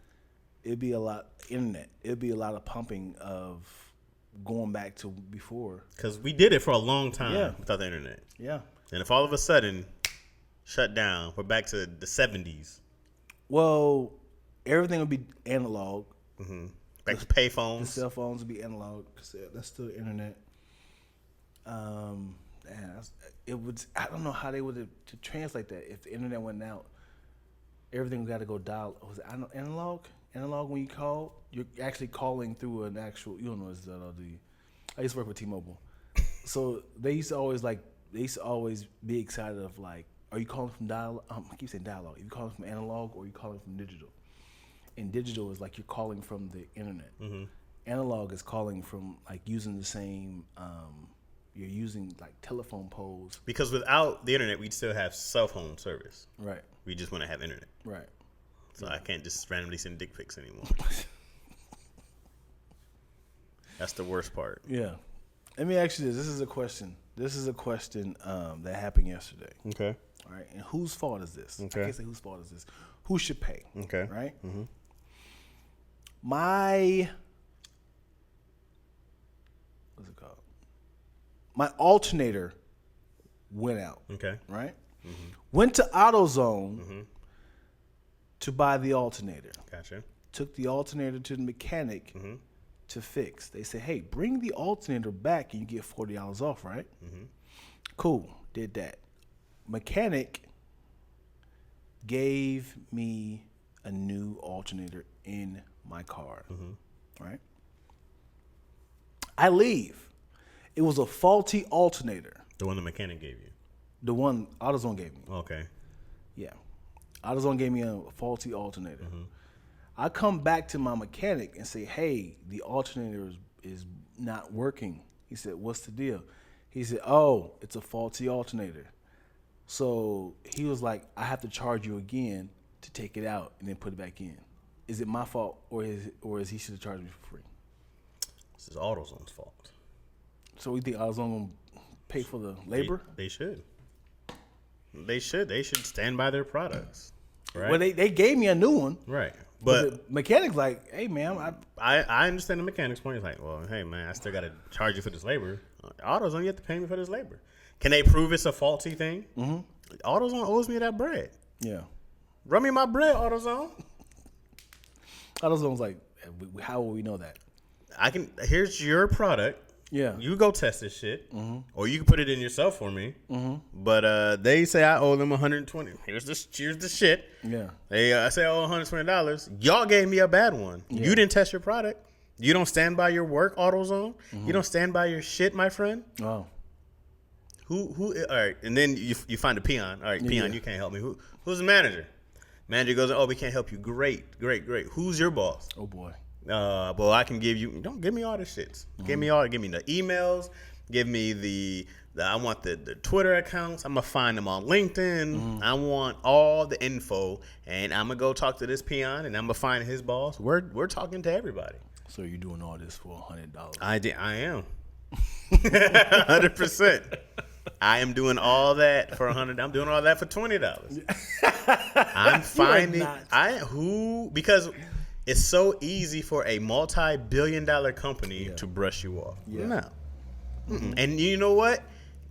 It'd be a lot internet. It'd be a lot of pumping of going back to before. Because we did it for a long time without the internet. Yeah. And if all of a sudden shut down, we're back to the 70s. Well, everything would be analog. Back to pay phones. The cell phones would be analog. That's still internet. It would. I don't know how they would to translate that. If the internet went out, everything got to go dial. Was it analog? Analog when you call, you're actually calling through an actual. You don't know what's that, do you? I used to work with T-Mobile, so they used to always be excited of like, are you calling from dial? I keep saying dialogue. Are you calling from analog or are you calling from digital? And digital is like you're calling from the internet. Analog is calling from like using the same. You're using like telephone poles. Because without the internet, we'd still have cell phone service. Right. We just want to have internet. Right. So I can't just randomly send dick pics anymore. That's the worst part. Yeah. Let me ask you this. This is a question. That happened yesterday. Okay. All right. And whose fault is this? Okay. I can't say whose fault is this. Who should pay? Okay. Right? What's it called? My alternator went out. Okay. Right? Went to AutoZone to buy the alternator. Gotcha. Took the alternator to the mechanic to fix. They said, hey, bring the alternator back and you get $40 off, right? Cool. Did that. Mechanic gave me a new alternator in my car. Right? I leave. It was a faulty alternator. The one the mechanic gave you? The one AutoZone gave me. Okay. Yeah. AutoZone gave me a faulty alternator. I come back to my mechanic and say, hey, the alternator is not working. He said, what's the deal? He said, oh, it's a faulty alternator. So he was like, I have to charge you again to take it out and then put it back in. Is it my fault or is he should have charged me for free? This is AutoZone's fault. So we think AutoZone going to pay for the labor? They should. They should stand by their products. Right? Well, they gave me a new one. Right. But the mechanic's like, hey, man. I understand the mechanic's point. He's like, well, hey, man, I still got to charge you for this labor. AutoZone, you have to pay me for this labor. Can they prove it's a faulty thing? AutoZone owes me that bread. Yeah. Run me my bread, AutoZone. AutoZone's like, how will we know that? Here's your product. Yeah. You go test this shit, or you can put it in yourself for me. But they say I owe them $120. Here's the shit. Yeah. I say I owe $120. Y'all gave me a bad one. Yeah. You didn't test your product. You don't stand by your work, AutoZone. You don't stand by your shit, my friend. Oh. Who? All right, and then you find a peon. All right, peon, you can't help me. Who's the manager? Manager goes, oh, we can't help you. Great. Who's your boss? Oh boy. Well, I can give you. Don't give me all the shits. Give me the emails. Give me I want the Twitter accounts. I'm gonna find them on LinkedIn. I want all the info, and I'm gonna go talk to this peon, and I'm gonna find his boss. We're talking to everybody. So you're doing all this for $100? I am. 100%. I am doing all that for $100. I'm doing all that for $20. I'm finding because it's so easy for a multi-billion-dollar company to brush you off. Yeah. No. And you know what?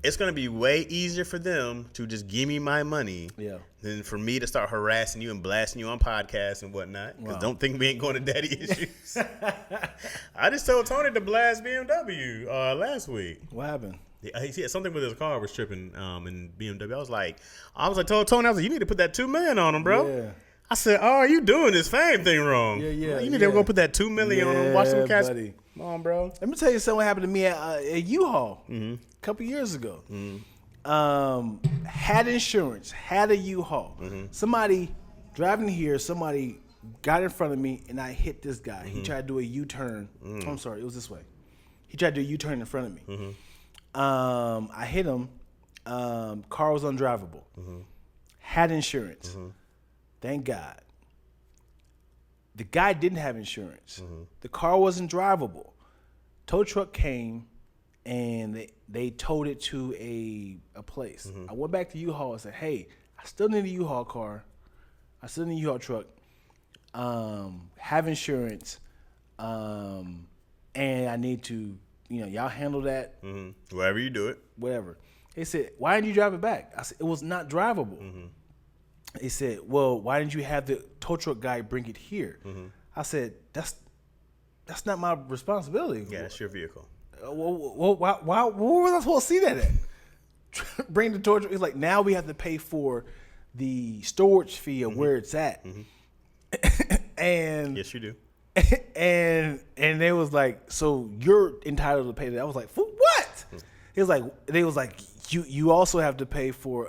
It's going to be way easier for them to just give me my money than for me to start harassing you and blasting you on podcasts and whatnot. Because don't think we ain't going to daddy issues. I just told Tony to blast BMW last week. What happened? He had something with his car was tripping in BMW. I was like, told Tony, you need to put that $2 million on him, bro. Yeah. I said, "Oh, you doing this fame thing wrong? Yeah. You need to go put that $2 million on them. Watch them cats. Buddy. Come on, bro. Let me tell you something happened to me at U-Haul a couple years ago. Had insurance, had a U-Haul. Somebody driving here, somebody got in front of me, and I hit this guy. He tried to do a U-turn. I'm sorry, it was this way. He tried to do a U-turn in front of me. I hit him. Car was undrivable. Had insurance. Thank God. The guy didn't have insurance. The car wasn't drivable. Tow truck came and they towed it to a place. I went back to U-Haul and said, hey, I still need a U-Haul car. I still need a U-Haul truck. Have insurance. And I need to, y'all handle that. Wherever you do it. Whatever. They said, why didn't you drive it back? I said, it was not drivable. They said, well, why didn't you have the tow truck guy bring it here? I said, that's not my responsibility. Yeah, that's your vehicle. Why was I supposed to see that at? Bring the tow truck. It's like, now we have to pay for the storage fee of where it's at. And yes, you do. And they was like, so you're entitled to pay that. I was like, for what? They was like, you also have to pay for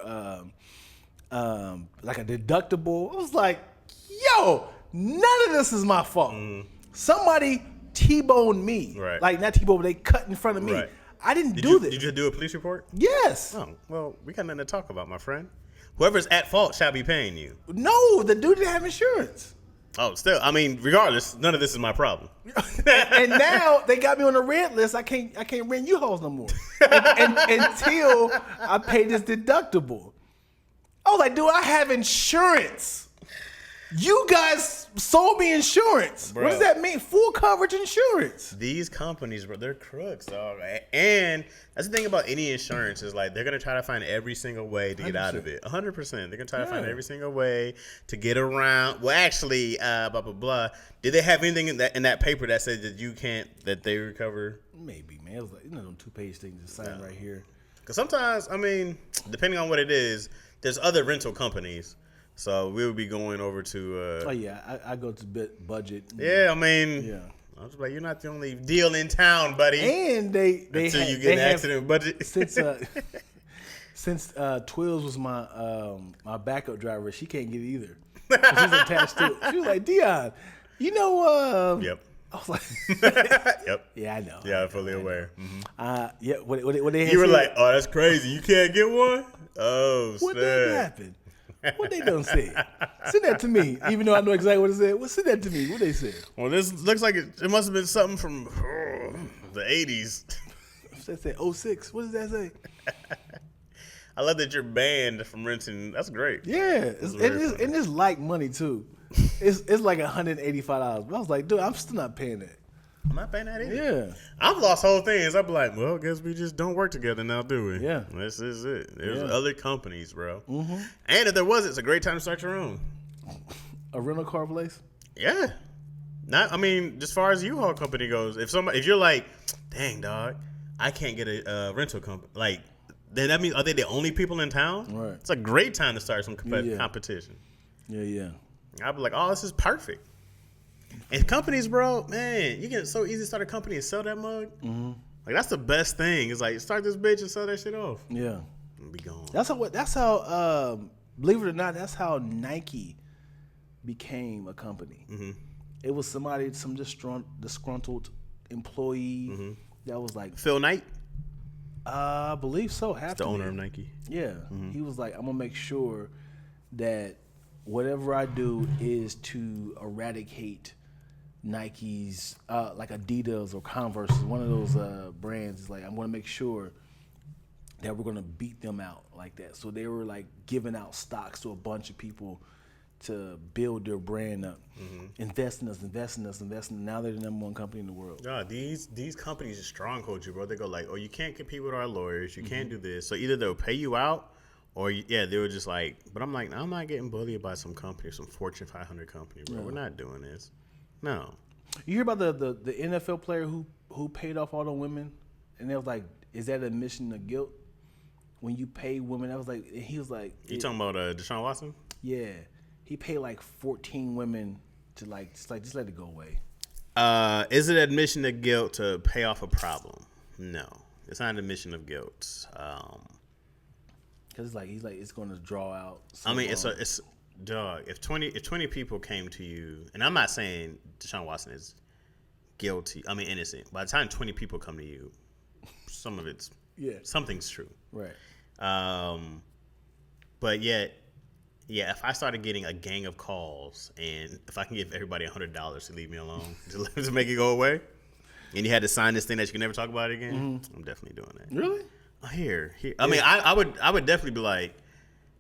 like a deductible. I was like, yo, none of this is my fault. Somebody T-boned me. Right. Like, not T-boned, but they cut in front of me. Right. I didn't do this. Did you do a police report? Yes. Oh, well, we got nothing to talk about, my friend. Whoever's at fault shall be paying you. No, the dude didn't have insurance. Oh, still, I mean, regardless, none of this is my problem. And now they got me on the red list. I can't rent U-Hauls no more until I pay this deductible. I was like, dude, I have insurance. You guys sold me insurance. Bro. What does that mean? Full coverage insurance. These companies, bro, they're crooks, dog. And that's the thing about any insurance is like they're gonna try to find every single way to get 100%. out of it. 100%. They're gonna try to find every single way to get around. Well, actually, blah blah blah. Did they have anything in that paper that said that you can't that they recover? Maybe, man. It was like them 2-page things to sign right here. Because sometimes, I mean, depending on what it is, there's other rental companies. So we'll be going over to. Oh yeah, I go to budget. Yeah, I mean. Yeah. I was like, you're not the only deal in town, buddy. And they until have, you get an accident budget. Since Twills was my backup driver, she can't get it either. She's attached to it. She was like, Dion, Yep. I was like, yep. Yeah, I know. Yeah, I'm fully aware. Yeah. What they had You were said, like, oh, that's crazy. You can't get one? Oh, what snap. did happen? What they done say? Send that to me, even though I know exactly what it said. Well, send that to me. What they said? Well, this looks like it must have been something from the 80s. They said 06. What does that say? I love that you're banned from renting. That's great. Yeah, it's like money too. It's like $185. But I was like, dude, I'm still not paying that. I'm not paying that either. Yeah. I've lost whole things. I'm like, well, I guess we just don't work together now, do we? Yeah. This is it. There's Yeah. other companies, bro. And if there was, it's a great time to start your own. A rental car place? Yeah. Not, I mean, as far as U-Haul company goes, if you're like, dang, dog, I can't get a rental company, like, then that means, are they the only people in town? Right. It's a great time to start some competition. Yeah. I'd be like, oh, this is perfect. And companies, bro, man, you can so easy to start a company and sell that mug. Like, that's the best thing. It's like, start this bitch and sell that shit off. Yeah. And be gone. That's how believe it or not, that's how Nike became a company. It was some disgruntled employee that was like, Phil Knight? I believe so. The owner of Nike. Yeah. He was like, I'm going to make sure that whatever I do is to eradicate Nike's, like Adidas or Converse, one of those brands. Is like, I'm going to make sure that we're going to beat them out like that. So they were like giving out stocks to a bunch of people to build their brand up, invest in us. Now they're the number one company in the world. God, these companies just stronghold you, bro. They go like, oh, you can't compete with our lawyers. You can't do this. So either they'll pay you out, or they were just like, but I'm like, I'm not getting bullied by some company, some Fortune 500 company, bro. We're not doing this. No. You hear about the NFL player who paid off all the women, and they was like, is that admission of guilt when you pay women? I was like, he was like, You talking about Deshaun Watson? Yeah. he paid like 14 women to just let it go away. Is it admission of guilt to pay off a problem? No, it's not an admission of guilt. Because it's going to draw out. I mean, it's dog. If 20 people came to you, and I'm not saying Deshaun Watson is guilty. I mean, innocent. By the time 20 people come to you, some of it's something's true. Right. But yet, if I started getting a gang of calls, and if I can give everybody $100 to leave me alone, to make it go away, and you had to sign this thing that you can never talk about it again, I'm definitely doing that. Really? Here. I mean, I would definitely be like,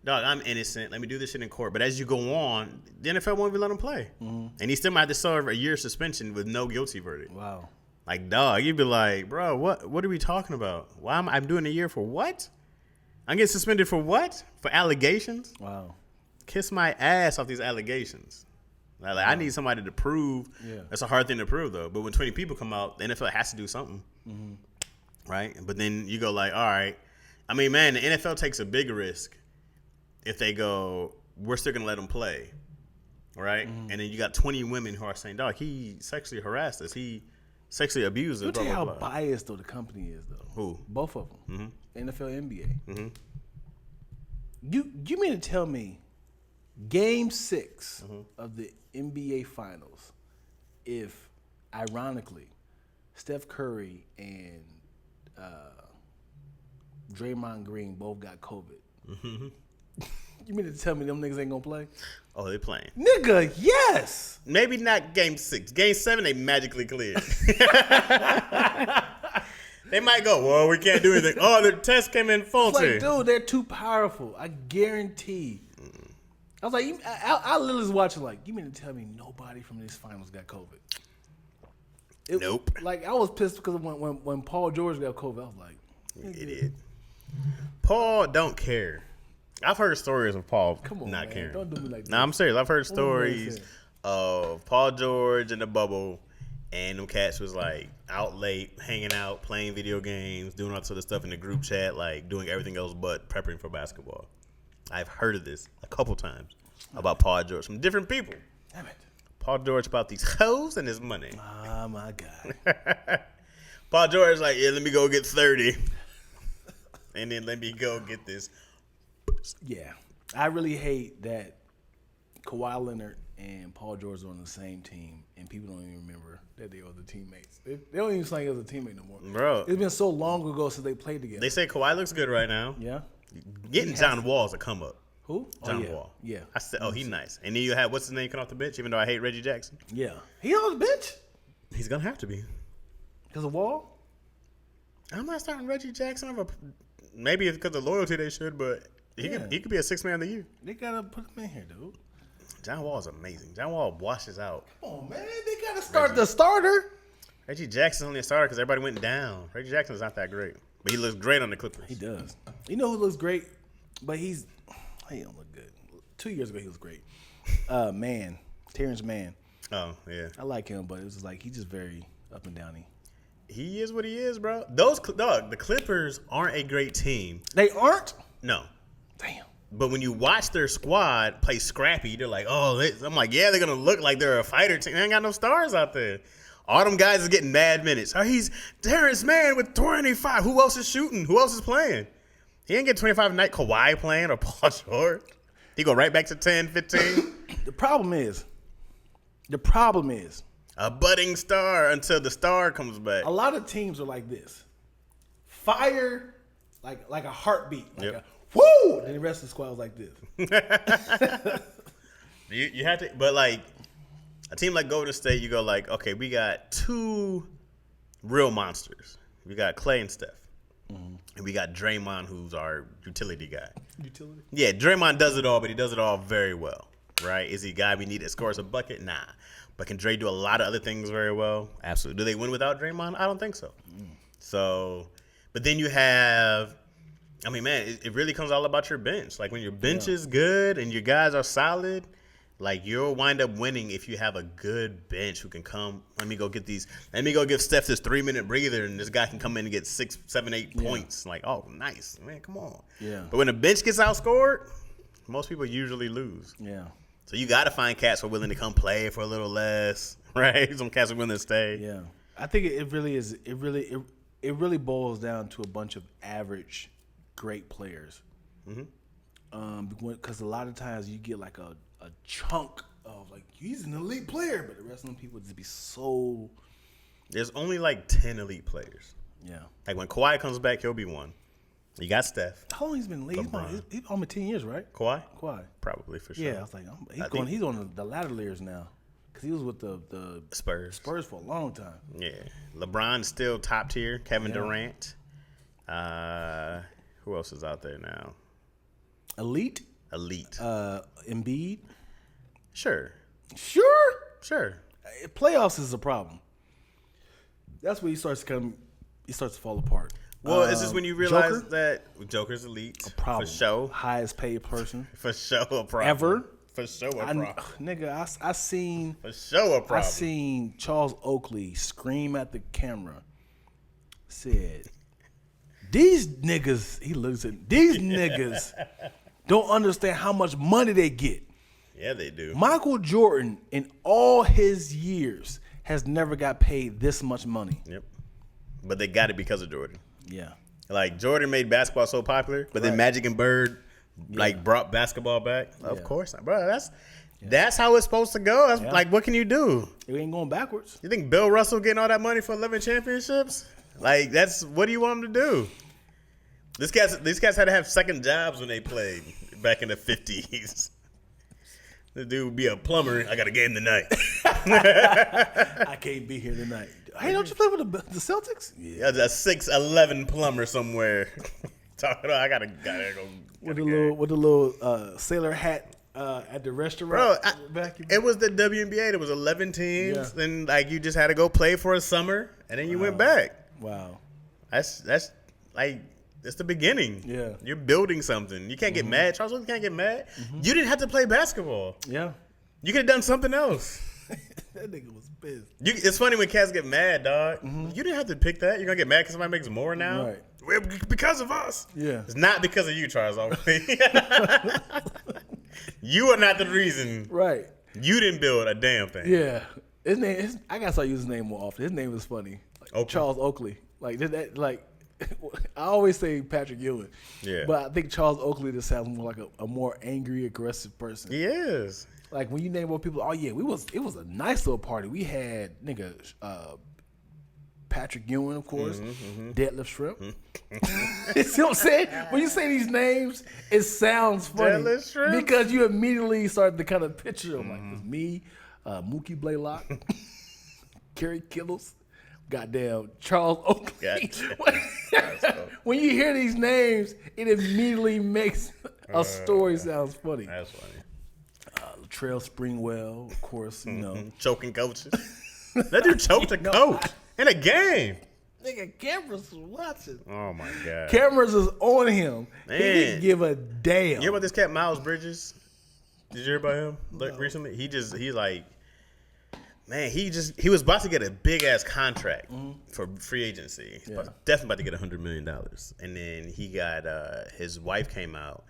dog, I'm innocent. Let me do this shit in court. But as you go on, the NFL won't even let him play, and he still might have to serve a year suspension with no guilty verdict. Wow. Like, dog, you'd be like, bro, what are we talking about? Why am I doing a year for what? I'm getting suspended for what? For allegations? Wow. Kiss my ass off these allegations. Like, I need somebody to prove. Yeah. That's a hard thing to prove, though. But when 20 people come out, the NFL has to do something. Right? But then you go like, all right. I mean, man, the NFL takes a big risk if they go, we're still going to let him play. Right? And then you got 20 women who are saying, dog, he sexually harassed us. He sexually abused us. You'll tell you how biased, though, the company is, though. Who? Both of them. NFL, NBA. You mean to tell me Game 6 of the NBA Finals, if, ironically, Steph Curry and Draymond Green both got COVID, you mean to tell me them niggas ain't gonna play? Oh, they playing. Nigga, yes! Maybe not Game 6. Game 7, they magically cleared. They might go, well, we can't do anything. Oh, the test came in faulty. It's like, dude, they're too powerful. I guarantee. I was like, I literally was watching like, you mean to tell me nobody from this finals got COVID? Nope. Like, I was pissed because when Paul George got COVID, I was like, idiot. Paul don't care. I've heard stories of Paul not caring. Don't do me like that. Nah, I'm serious. I've heard stories of Paul George in the bubble, and them cats was like out late, hanging out, playing video games, doing all sort of stuff in the group chat, like doing everything else but prepping for basketball. I've heard of this a couple times about Paul George from different people. Damn it. Paul George about these hoes and his money. Oh, my God. Paul George like, yeah, let me go get 30. And then let me go get this. Yeah. I really hate that Kawhi Leonard and Paul George are on the same team, and people don't even remember that they were the teammates. They don't even say he was a teammate no more. Bro. It's been so long ago since they played together. They say Kawhi looks good right now. Yeah. Getting John Wall's a come up. Who? John Wall. Yeah. I said, he's nice. And then you have, what's his name coming off the bench, even though I hate Reggie Jackson? Yeah. He on the bench? He's going to have to be. Because of Wall? I'm not starting Reggie Jackson over. Maybe it's because of loyalty they should, but he could be a 6th man of the year. They got to put him in here, dude. John Wall is amazing. John Wall washes out. Come on, man. They got to start the starter. Reggie Jackson's only a starter because everybody went down. Reggie Jackson's not that great. But he looks great on the Clippers. He does. You know who looks great? But he don't look good. 2 years ago, he was great. Terrence Mann. Oh, yeah. I like him, but it was just like, he's just very up and downy. He is what he is, bro. The Clippers aren't a great team. They aren't? No. Damn. But when you watch their squad play scrappy, they're like, I'm like, yeah, they're going to look like they're a fighter team. They ain't got no stars out there. All them guys are getting mad minutes. He's Terrence Mann with 25. Who else is shooting? Who else is playing? He ain't get 25 tonight. Kawhi playing or Paul George. He go right back to 10, 15. The problem is a budding star until the star comes back. a lot of teams are like this. Fire like a heartbeat. Like a whoo! And the rest of the squad was like this. You have to, but like a team like Golden State, you go like, okay, we got 2 real monsters. We got Clay and Steph. And we got Draymond, who's our utility guy. Utility? Yeah, Draymond does it all, but he does it all very well, right? Is he a guy we need that scores a bucket? Nah. But can Dre do a lot of other things very well? Absolutely. Do they win without Draymond? I don't think so. So, but then you have, I mean, man, it really comes all about your bench. Like when your bench is good and your guys are solid, like you'll wind up winning if you have a good bench who can come. Let me go give Steph this 3-minute breather, and this guy can come in and get 6, 7, 8 points. Like, oh, nice, man, come on. Yeah. But when the bench gets outscored, most people usually lose. Yeah. So you got to find cats who are willing to come play for a little less, right? Some cats are willing to stay. Yeah, I think it really is. It really boils down to a bunch of average, great players. Because a lot of times you get like a chunk of like he's an elite player, but the rest of them people just be so. There's only like 10 elite players. Yeah. Like when Kawhi comes back, he'll be one. You got Steph. How long he's been in the league? He's on 10 years, right? Kawhi? Probably For sure. Yeah, I was like, he's on the latter layers now. Because he was with the Spurs for a long time. Yeah. LeBron's still top tier. Kevin Durant. Who else is out there now? Elite. Embiid. Sure. Playoffs is a problem. That's where he starts to fall apart. Well, it's just when you realize that Joker's elite. A problem. For sure. Highest paid person. For sure a problem. Ever. For sure a problem. Nigga, I seen. For sure a problem. I seen Charles Oakley scream at the camera. Said, these niggas, he looks at these niggas don't understand how much money they get. Yeah, they do. Michael Jordan, in all his years, has never got paid this much money. Yep. But they got it because of Jordan. Yeah. Like, Jordan made basketball so popular, but then Magic and Bird, brought basketball back. Of course. Bro, that's how it's supposed to go. That's like, what can you do? It ain't going backwards. You think Bill Russell getting all that money for 11 championships? Like, what do you want him to do? These cats had to have second jobs when they played back in the 50s. The dude would be a plumber. I got a game tonight. I can't be here tonight. Hey, don't you play with the Celtics? Yeah, a 6'11" plumber somewhere. Talking about I gotta go. With the little sailor hat at the restaurant. Bro, it was the WNBA. There was 11 teams, and like you just had to go play for a summer, and then you went back. Wow, that's like. It's the beginning. Yeah. You're building something. You can't get mad. Charles Oakley can't get mad. You didn't have to play basketball. Yeah. You could have done something else. That nigga was pissed. It's funny when cats get mad, dog. You didn't have to pick that. You're going to get mad because somebody makes more now? Right. Well, because of us. Yeah. It's not because of you, Charles Oakley. You are not the reason. Right. You didn't build a damn thing. Yeah. His name. I gotta start using his name more often. His name is funny. Like, Charles Oakley. Like that. Like. I always say Patrick Ewing, but I think Charles Oakley just sounds more like a more angry, aggressive person. He is. Like when you name more people, it was a nice little party. We had Patrick Ewing, of course, Deadlift Shrimp. You see what I'm saying? When you say these names, it sounds funny Deadlift Shrimp? because you immediately start to kind of picture them. Like it's me, Mookie Blaylock, Kerry Kittles. Goddamn, Charles Oakley. When you hear these names, it immediately makes a story sounds funny. That's funny. Latrell Springwell, of course, you know. Choking coaches. That dude choked a coach in a game. Nigga, cameras was watching. Oh, my God. Cameras is on him. Man. He didn't give a damn. You hear about this cat, Miles Bridges? Did you hear about him recently? Man, he was about to get a big ass contract for free agency. Definitely about to get $100 million. And then he got his wife came out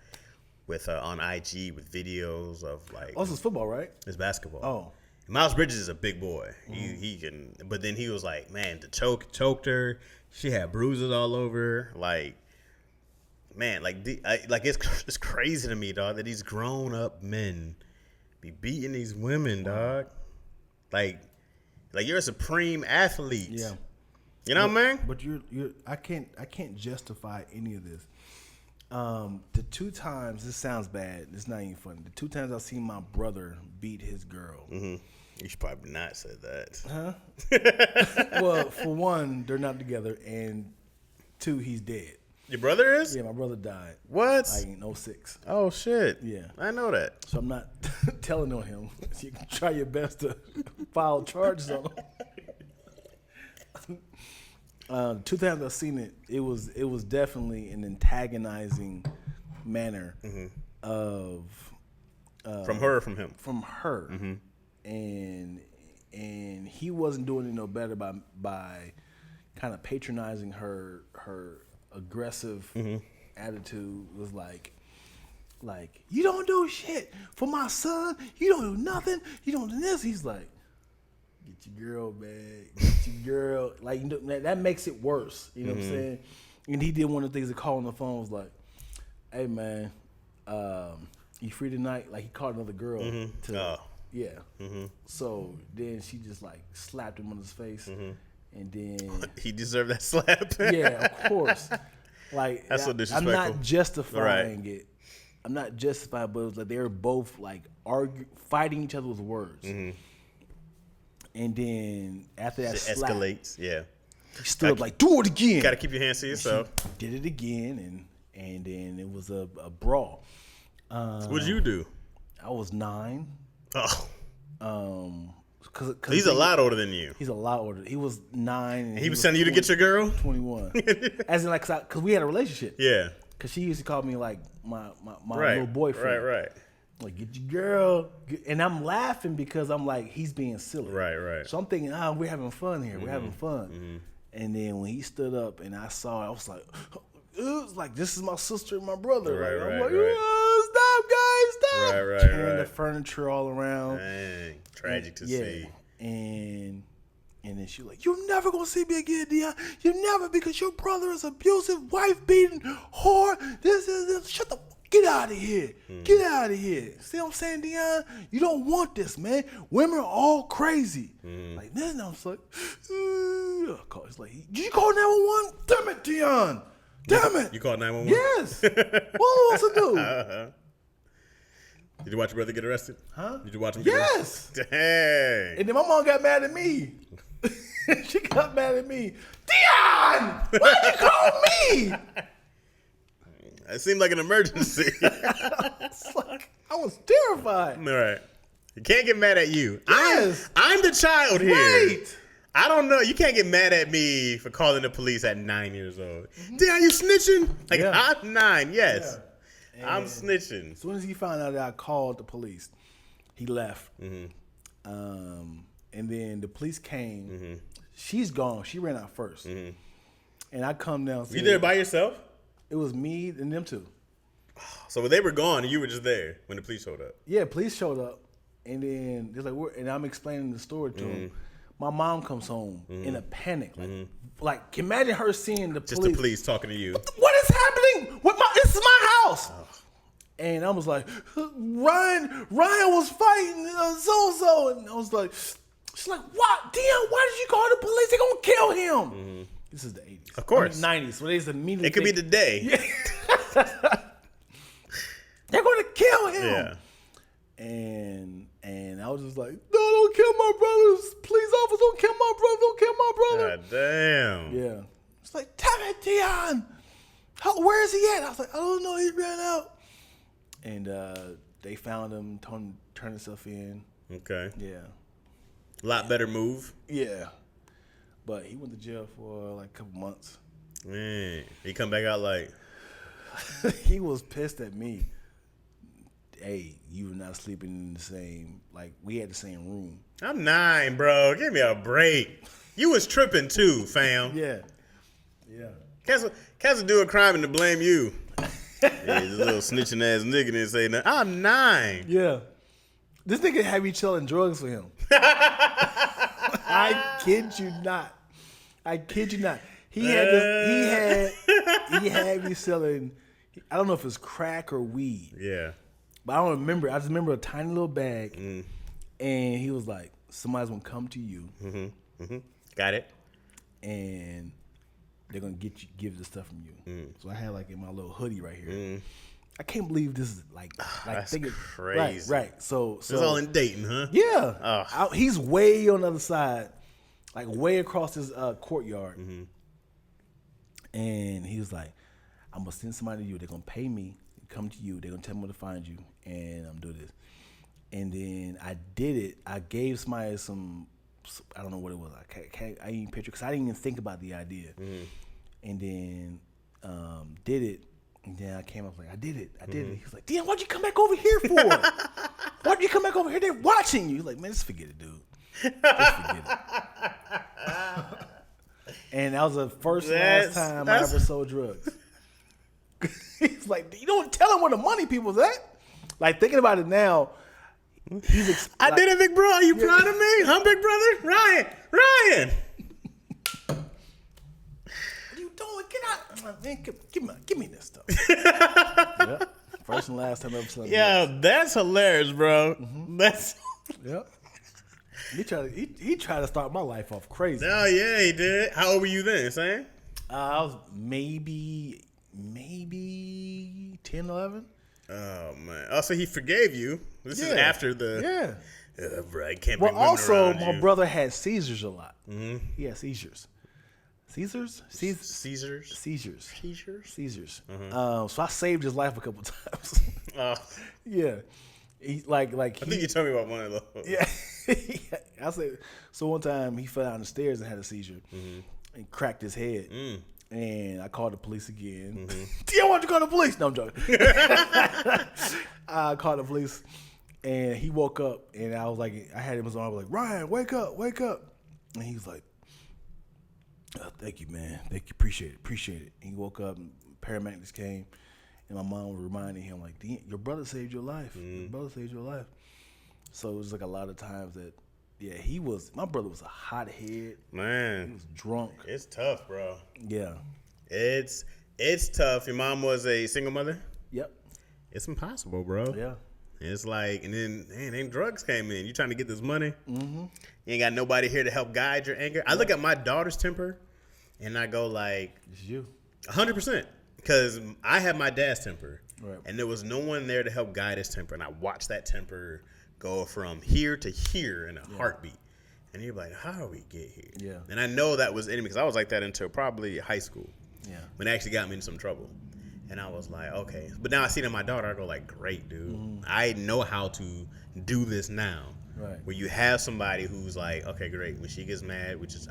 with on IG with videos of like. Oh, this is football, right? It's basketball. Oh, Miles Bridges is a big boy. He can, but then he was like, man, the choked her. She had bruises all over. Like, man, it's crazy to me, dog, that these grown up men be beating these women, dog. Like you're a supreme athlete. Yeah. You know what I mean? But I can't justify any of this. The 2 times, this sounds bad. It's not even funny. The 2 times I've seen my brother beat his girl. You should probably not say that. Huh? Well, for one, they're not together, and 2, he's dead. Your brother is? Yeah, my brother died. What? Like in 06. Oh, shit. Yeah. I know that. So I'm not telling on him. So you can try your best to file charges on him. 2 times I've seen it, it was definitely an antagonizing manner of from her or from him? From her. And he wasn't doing it no better by kind of patronizing her aggressive attitude. Was like, Like, you don't do shit for my son. You don't do nothing. You don't do this. He's like, get your girl, man. Get your girl. Like, you know, that makes it worse. You know what I'm saying? And he did one of the things that called on the phone was like, hey, man, you free tonight? Like, he called another girl. Yeah. So then she just like slapped him on his face. And then he deserved that slap. Yeah, of course. Like, that's so disrespectful. I'm not justifying it. I'm not justifying, but it was like they were both like fighting each other with words. And then after that slap, escalates. Yeah, he stood up like, do it again. You got to keep your hands to yourself. She did it again, and then it was a brawl. What'd you do? I was 9. Cause he's a lot older than you. He's a lot older. He was 9. And he was telling you to get your girl? 21. As in, like, cause we had a relationship. Yeah. Cause she used to call me like my little boyfriend. Right. Like, get your girl. And I'm laughing because I'm like, he's being silly. Right. So I'm thinking, we're having fun here. We're having fun. And then when he stood up and I saw it, I was like, it was like, this is my sister and my brother. I'm like, stop, guys, stop. Tearing the furniture all around. Dang. Tragic to see. And then she was like, you're never going to see me again, Dion. You're never, because your brother is abusive, wife-beating, whore. This. Shut the get out of here. Get out of here. See what I'm saying, Dion? You don't want this, man. Women are all crazy. Like this, and I was like, it's like, did you call 911? Damn it, Dion. Damn it. You called 911? Yes. What am I supposed to do? Did you watch your brother get arrested? Huh? Did you watch him get arrested? Yes. Dang. And then my mom got mad at me. She got mad at me. Dion! Why'd you call me? It seemed like an emergency. It's like, I was terrified. All right. You can't get mad at you. Yes. I'm the child here. Right. I don't know. You can't get mad at me for calling the police at 9 years old. Dion, you snitching? Like, I'm 9, yes. Yeah. I'm snitching. As soon as he found out that I called the police, he left. And then the police came. She's gone. She ran out first. And I come down. You there by yourself? It was me and them two. So they were gone and you were just there when the police showed up? Yeah, police showed up. And then they're like, and I'm explaining the story to him. My mom comes home in a panic. Like, imagine her seeing the police. Just the police talking to you. What is happening? This is my house. And I was like, Ryan was fighting so-and-so. And I was like, she's like, what? Dion, why did you call the police? They're going to kill him. This is the 80s. Of course. 90s. So they immediately it could be today. Yeah. They're going to kill him. Yeah. And I was just like, no, don't kill my brothers. Police officers, don't kill my brother. Don't kill my brother. God damn. Yeah. It's like, damn it, Dion. Where is he at? I was like, I don't know. He ran out. And they found him, told him to turn himself in. Okay. Yeah. A lot better move. Yeah. But he went to jail for like a couple months. Man. He come back out like... He was pissed at me. Hey, you were not sleeping in the same... Like, we had the same room. I'm 9, bro. Give me a break. You was tripping too, fam. Yeah. Cats will do a crime and to blame you. Yeah, this little snitching ass nigga didn't say nothing. I'm 9. Yeah. This nigga had me selling drugs for him. I kid you not. He had me selling, I don't know if it's crack or weed. Yeah. But I don't remember. I just remember a tiny little bag. And he was like, somebody's going to come to you. Got it. And they're going to give the stuff from you. So I had like in my little hoodie right here. I can't believe this is like that's crazy. Right. So it's all in Dayton, huh? Yeah. He's way on the other side, like way across this courtyard. And he was like, I'm going to send somebody to you. They're going to pay me, come to you. They're going to tell me where to find you. And I'm doing this. And then I did it. I gave somebody some, I don't know what it was. I didn't even picture because I didn't even think about the idea. And then did it. And then I came up like, I did it. He was like, Dion, why'd you come back over here for? Why'd you come back over here? They're watching you. He's like, man, just forget it, dude. Just forget it. And that was the last time I ever sold drugs. He's like, you don't tell him where the money people's at. Like, thinking about it now, I did it, big bro. Are you proud of me? I'm big brother. Ryan. What are you doing? Get out. I'm like, man, give me this stuff. Yep. First and last time I ever saw him. Yeah, that's hilarious, bro. That's. Yep. He tried to start my life off crazy. Oh, yeah, he did. How old were you then, Sam? I was maybe 10, 11. Oh, man. Oh, so he forgave you. This is after the... Yeah. Bro, I can't Well, bring women also, around my you. brother had seizures a lot. Mm-hmm. He had seizures. Seizures? Seizures? Seizures. Mm-hmm. So I saved his life a couple times. Yeah. He, I think you told me about one of those. Yeah. I said, so one time he fell down the stairs and had a seizure and cracked his head. And I called the police again. Tia, why don't you call the police? No, I'm joking. I called the police and he woke up and I was like, I had him in his arm. I was like, Ryan, wake up. And he was like, oh, thank you, man. Thank you. Appreciate it. And he woke up and paramedics came and my mom was reminding him, like, your brother saved your life. Your brother saved your life. So it was like a lot of times that, my brother was a hothead. Man. He was drunk. It's tough, bro. Yeah. It's tough. Your mom was a single mother? Yep. It's impossible, bro. Yeah. It's like, and then drugs came in. You trying to get this money. You ain't got nobody here to help guide your anger. I look at my daughter's temper, and I go like, It's you. 100%. Because I have my dad's temper, Right. and there was no one there to help guide his temper. And I watched that temper go from here to here in a heartbeat. And you're like, how do we get here? Yeah. And I know that was in me because I was like that until probably high school. Yeah. When it actually got me in some trouble. And I was like, okay. But now I see it in my daughter, I go like, great, dude. I know how to do this now. Right. Where you have somebody who's like, okay, great. When she gets mad, which is,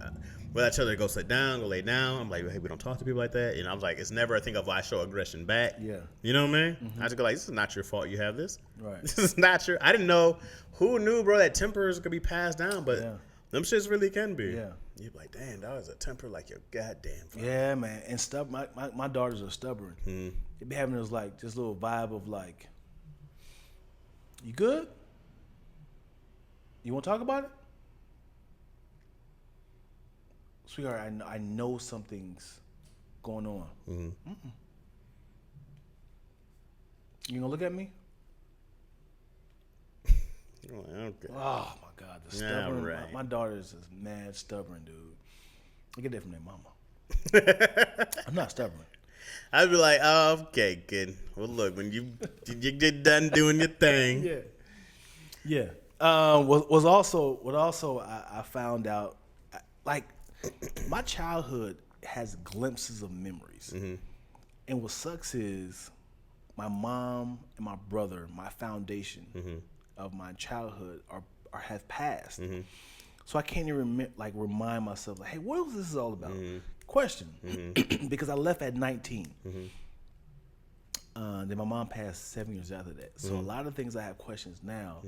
when I tell her to go sit down, go lay down, I'm like, hey, we don't talk to people like that. And I was like, it's never a thing of I show aggression back. Yeah. You know what I mean? I just go like, this is not your fault you have this. Right. This is not your, I didn't know, who knew, bro, that tempers could be passed down, but them shits really can be. Yeah. You're like, damn, that was a temper like your goddamn father. Yeah, man. And my daughters are stubborn. They be having this little vibe of like, you good? You want to talk about it? Sweetheart, I know something's going on. You gonna look at me? Okay. Oh my God, the stubborn. right. My daughter's just mad stubborn, dude. I get that from their mama. I'm not stubborn. I'd be like, oh, okay, good. Well, look, when you get done doing your thing. Yeah. What also I found out, like, my childhood has glimpses of memories. And what sucks is my mom and my brother, my foundation of my childhood are have passed. So I can't even remind myself, like, hey, what was this all about? Question. Because I left at 19. Then my mom passed 7 years after that. So a lot of things I have questions now,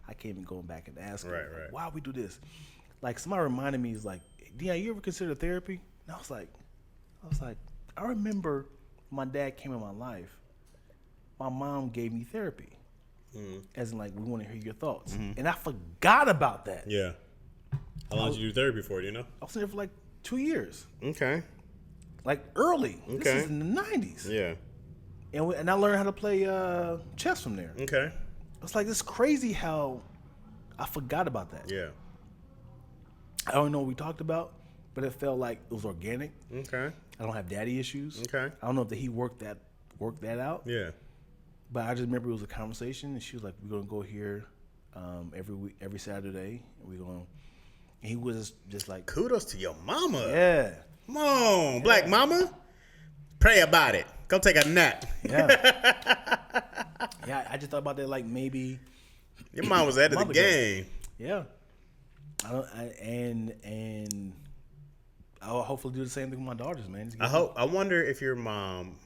I can't even go back and ask her, like, why we do this? Like, somebody reminded me, is like, Dion, you ever consider therapy? And I was like, I remember my dad came in my life, my mom gave me therapy. As in, like, we want to hear your thoughts. And I forgot about that. Yeah. How long did you do therapy for, do you know? I was there for like 2 years. Okay. Like, early. Okay. This is in the 90s. Yeah. And I learned how to play chess from there. Okay. It's like, it's crazy how I forgot about that. Yeah. I don't know what we talked about, but it felt like it was organic. Okay. I don't have daddy issues. Okay. I don't know if he worked that out. Yeah. But I just remember it was a conversation, and she was like, "We're gonna go here every Saturday, and we're gonna." And he was just like, kudos to your mama. "Yeah, Come on, black mama. Pray about it. Go take a nap. yeah, yeah." I just thought about that, like, maybe Your mom was ahead of the game. Yeah, and I'll hopefully do the same thing with my daughters, man. I wonder if your mom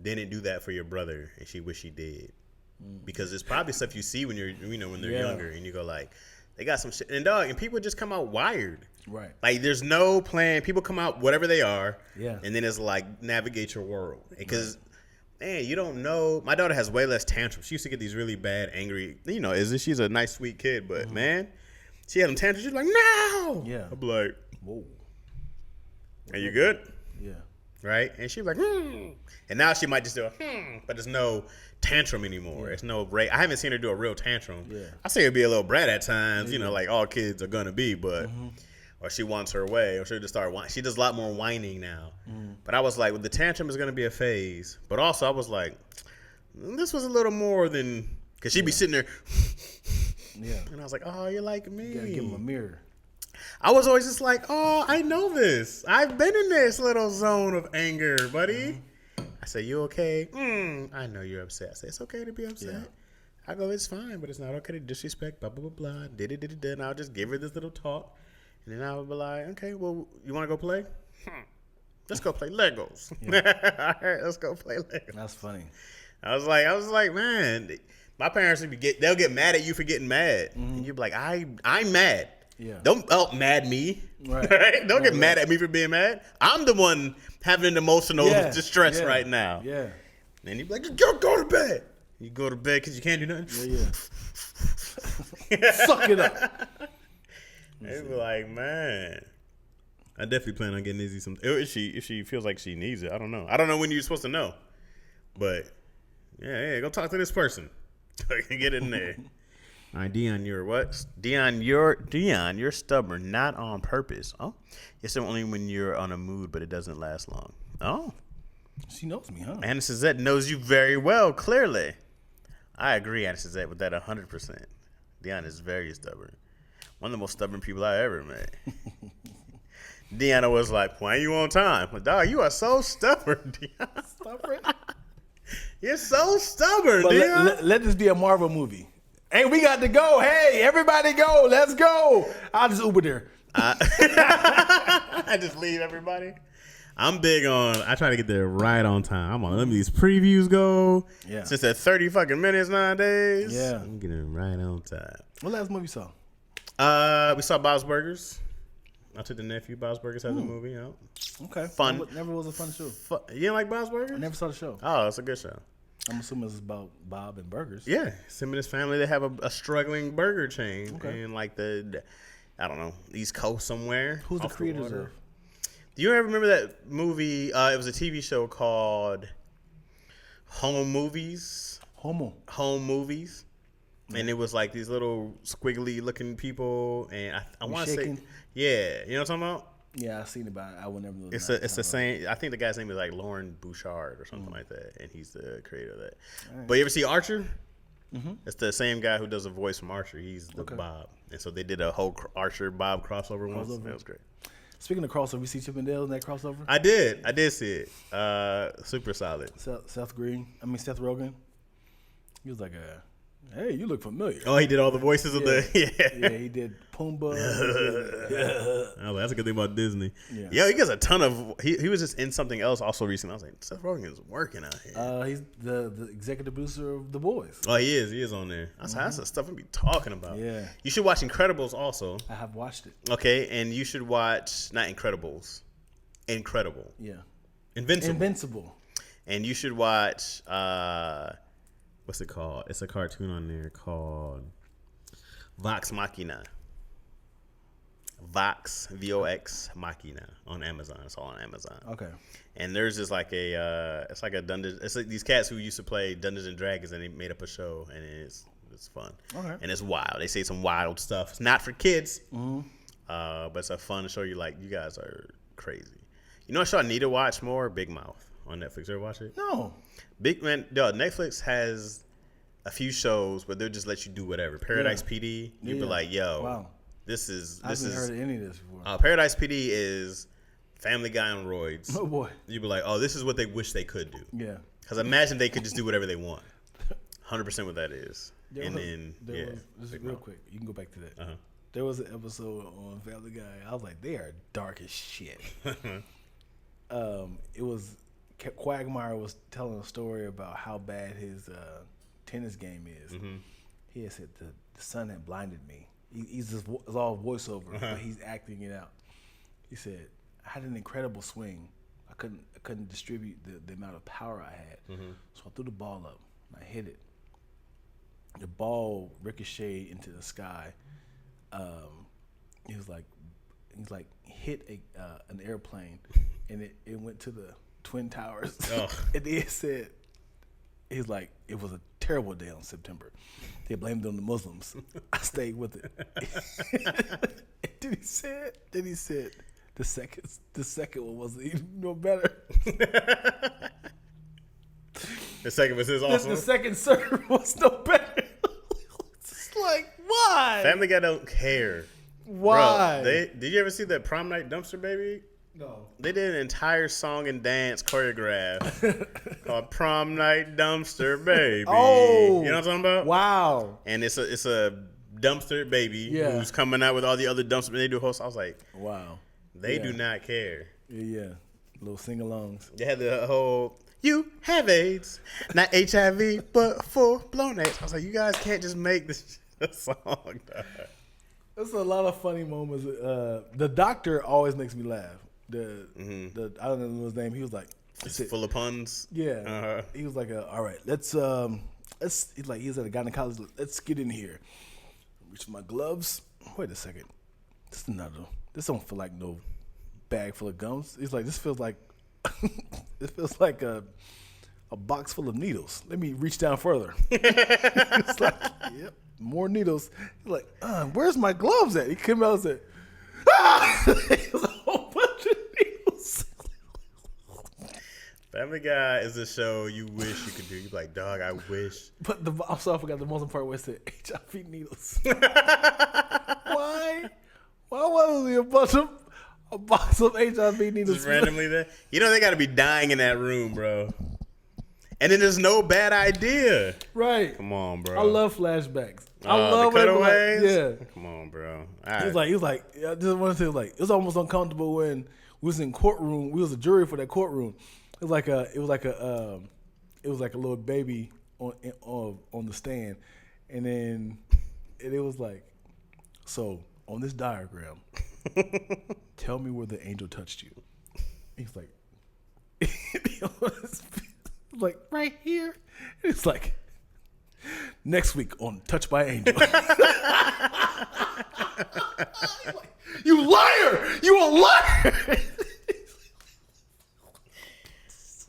didn't do that for your brother and she wish she did, because it's probably stuff you see when when they're younger, and you go like, they got some shit, and people just come out wired, right? Like, there's no plan. People come out whatever they are, yeah, and then it's like, navigate your world, because man, you don't know. My daughter has way less tantrums. She used to get these really bad, angry. You know, she's a nice, sweet kid, but man, she had them tantrums. She's like, no. Yeah. I'm like, whoa. Are you good? Yeah. Right? And she's like, And now she might just do a but there's no tantrum anymore. It's no I haven't seen her do a real tantrum. Yeah. I see her be a little brat at times, you know, like all kids are gonna be, but or she wants her way, or she'll just start whining. She does a lot more whining now. But I was like, well, the tantrum is gonna be a phase. But also I was like, this was a little more than because she'd be sitting there and I was like, oh, you're like me. You gotta give him a mirror. I was always just like, oh, I know this. I've been in this little zone of anger, buddy. I say, you okay? I know you're upset. I say, it's okay to be upset. Yeah. I go, it's fine, but it's not okay to disrespect, blah, blah, blah, blah. Did. And I'll just give her this little talk. And then I would be like, okay, well, you want to go play? Let's go play Legos. Yeah. All right, let's go play Legos. That's funny. I was like, man, my parents they'll get mad at you for getting mad. And you'll be like, I'm mad. Yeah. Don't mad me. Right. Don't get mad at me for being mad. I'm the one having an emotional distress right now. Yeah. And you'd be like, go to bed. You go to bed because you can't do nothing. Yeah. Suck it up. They'd be like, man. I definitely plan on getting Izzy some. If she feels like she needs it, I don't know. I don't know when you're supposed to know. But yeah, go talk to this person. Get in there. All right, Dion, you're what? Dion, you're stubborn, not on purpose. Oh, it's only when you're on a mood, but it doesn't last long. Oh, she knows me, huh? Anna Suzette knows you very well, clearly. I agree, Anna Suzette, with that 100%. Dion is very stubborn. One of the most stubborn people I ever met. Deanna was like, why are you on time? But dog, you are so stubborn, Dion. Stubborn? You're so stubborn, Dion. Let this be a Marvel movie. Hey, we got to go. Hey, everybody go. Let's go. I'll just Uber there. I just leave everybody. I'm big on, I try to get there right on time. I'm on, let me these previews go. Yeah. Since at 30 fucking minutes nowadays. Yeah. I'm getting right on time. What last movie you saw? We saw Bob's Burgers. I took the nephew. Bob's Burgers has a movie, you know. Okay. Fun. Never was a fun show. You didn't like Bob's Burgers? I never saw the show. Oh, it's a good show. I'm assuming it's about Bob and burgers. Yeah. Him and his family, they have a struggling burger chain. Okay. In like the, I don't know, East Coast somewhere. Who's the creators of? Do you ever remember that movie? It was a TV show called Home Movies. Home Movies. And it was like these little squiggly looking people. And I want to say, yeah. You know what I'm talking about? Yeah, I've seen it, but I will never know. It's the same. I think the guy's name is like Lauren Bouchard or something like that. And he's the creator of that. Right. But you ever see Archer? Mm-hmm. It's the same guy who does the voice from Archer. He's the Bob. And so they did a whole Archer Bob crossover once. That was great. Speaking of crossover, you see Chip and Dale in that crossover? I did see it. Super solid. Seth Rogen. He was like hey, you look familiar. Oh, he did all the voices of the Yeah, he did Pumbaa. That's a good thing about Disney. Yeah, he gets a ton of. He was just in something else also recently. I was like, Seth Rogen is working out here. He's the executive producer of The Boys. Oh, he is. He is on there. That's the stuff we be talking about. Yeah. You should watch Incredibles also. I have watched it. Okay, and you should watch not Incredibles, Incredible. Yeah. Invincible. And you should watch. What's it called? It's a cartoon on there called Vox Machina. Vox, Vox Machina on Amazon. It's all on Amazon. Okay. And there's just like it's like a dungeon. It's like these cats who used to play Dungeons and Dragons, and they made up a show, and it's fun. Okay. And it's wild. They say some wild stuff. It's not for kids, but it's a fun show. You guys are crazy. You know what show I need to watch more? Big Mouth on Netflix. You ever watch it? No. Netflix has a few shows, but they'll just let you do whatever. Paradise PD, you'd be like, yo, wow. This is. I haven't heard of any of this before. Paradise PD is Family Guy on roids. Oh boy. You'd be like, oh, this is what they wish they could do. Yeah. Because imagine they could just do whatever they want. 100% what that is. This is real quick. You can go back to that. Uh-huh. There was an episode on Family Guy. I was like, they are dark as shit. It was Quagmire was telling a story about how bad his tennis game is. Mm-hmm. He had said the sun had blinded me. It's all voiceover, but he's acting it out. He said, I had an incredible swing. I couldn't distribute the amount of power I had. So I threw the ball up. And I hit it. The ball ricocheted into the sky. It was like hit an airplane, and it went to the Twin Towers. Oh. And then it said, it was a terrible day on September. They blamed it on the Muslims. I stayed with it. And then he said the second one wasn't even no better. The second was his also. The second serve was no better. It's like, why? Family Guy don't care. Why? Bro, did you ever see that Prom Night Dumpster Baby? No. They did an entire song and dance choreograph called Prom Night Dumpster Baby. Oh. You know what I'm talking about? Wow. And it's a dumpster baby who's coming out with all the other dumpsters. And they do a host. I was like, wow. They do not care. Yeah. Little sing-alongs. They had the whole, you have AIDS, not HIV, but full-blown AIDS. I was like, you guys can't just make this a song, dog. There's a lot of funny moments. The doctor always makes me laugh. The I don't know his name. He was like, it's full of puns. Yeah. He was like, all right, let's he's like, he was at a gynecologist. Let's get in here. Reach for my gloves. Wait a second. This don't feel like no bag full of gums. He's like, this feels like a box full of needles. Let me reach down further. It's like, yep, more needles. He's like, where's my gloves at? He came out and said, it was a whole bunch of needles. Family Guy is a show you wish you could do. You're like, dog, I wish. But I forgot the most important part where it said HIV needles. Why? Why wasn't there a box of HIV needles? Just randomly there. You know they got to be dying in that room, bro. And then there's no bad idea. Right. Come on, bro. I love flashbacks. I love the cutaways. Yeah. Come on, bro. He was like, I just want to say, like, it was almost uncomfortable when we was in courtroom. We was a jury for that courtroom. It was like a little baby on the stand, and then it was like, so on this diagram, tell me where the angel touched you. He's like, like right here. It's like next week on Touched by Angel. You liar! You a liar!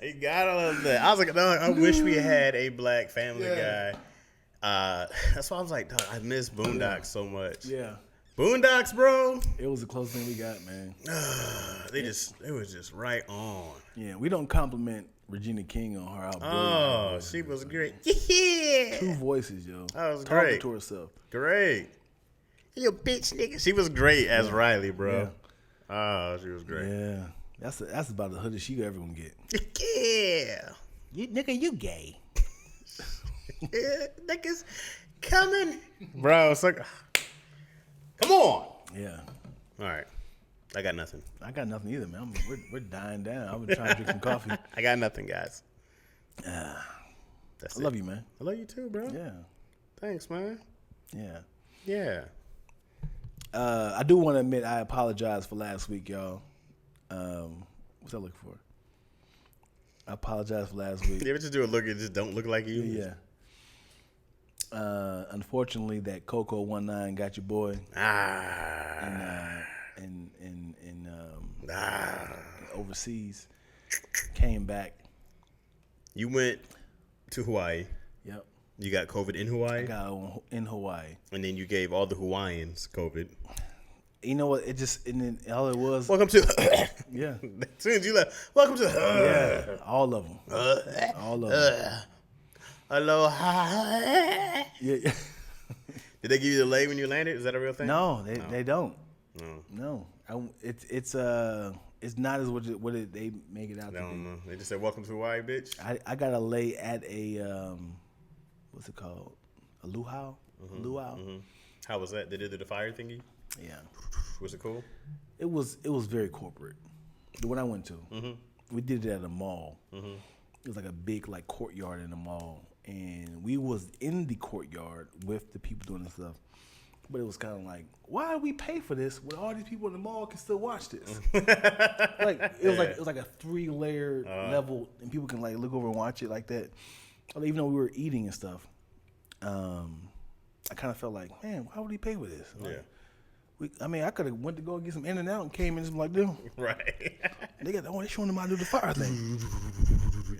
You gotta love that. I was like, dog, I wish we had a black Family Guy. That's why I was like, dog, I miss Boondocks so much. Yeah. Boondocks, bro. It was the closest thing we got, man. It was just right on. Yeah, we don't compliment Regina King on her album. Oh, she was great. Yeah. Two voices, yo. That was Talking great. to herself. Great. You bitch nigga. She was great as Riley, bro. Yeah. Oh, she was great. Yeah. That's about the hoodest you ever gonna get. Yeah. You gay. Yeah, niggas coming. Bro, it's like, come on. Yeah. All right. I got nothing. I got nothing either, man. We're dying down. I've been trying to drink some coffee. I got nothing, guys. I love you, man. I love you too, bro. Yeah. Thanks, man. Yeah. Yeah. I do want to admit I apologize for last week, y'all. What's I looking for? I apologize for last week. You ever just do a look and just don't look like you? Yeah. Unfortunately, that Coco 19 got your boy. Overseas. Came back. You went to Hawaii. Yep. You got COVID in Hawaii? I got in Hawaii. And then you gave all the Hawaiians COVID. You know what? And then all it was. Welcome to. Yeah. As soon as you left, welcome to. Yeah. All of them. All of them. Aloha. Yeah. Did they give you the lei when you landed? Is that a real thing? No, they don't. No. It's not as what they make it out to be. I don't know. They just said, welcome to Hawaii, bitch. I got a lei at a, what's it called? A luau? Luau. Mm-hmm. How was that? They did the fire thingy? Yeah. Was it cool? It was very corporate. The one I went to, we did it at a mall. Mm-hmm. It was like a big courtyard in the mall, and we was in the courtyard with the people doing the stuff. But it was kind of like, why do we pay for this when all these people in the mall can still watch this? It was like a 3-layer level, and people can like look over and watch it like that. Even though we were eating and stuff, I kind of felt like, man, why would he pay for this? Like, I could have went to go get some In-N-Out and came in and like them. Right. They showing them how to do the fire thing.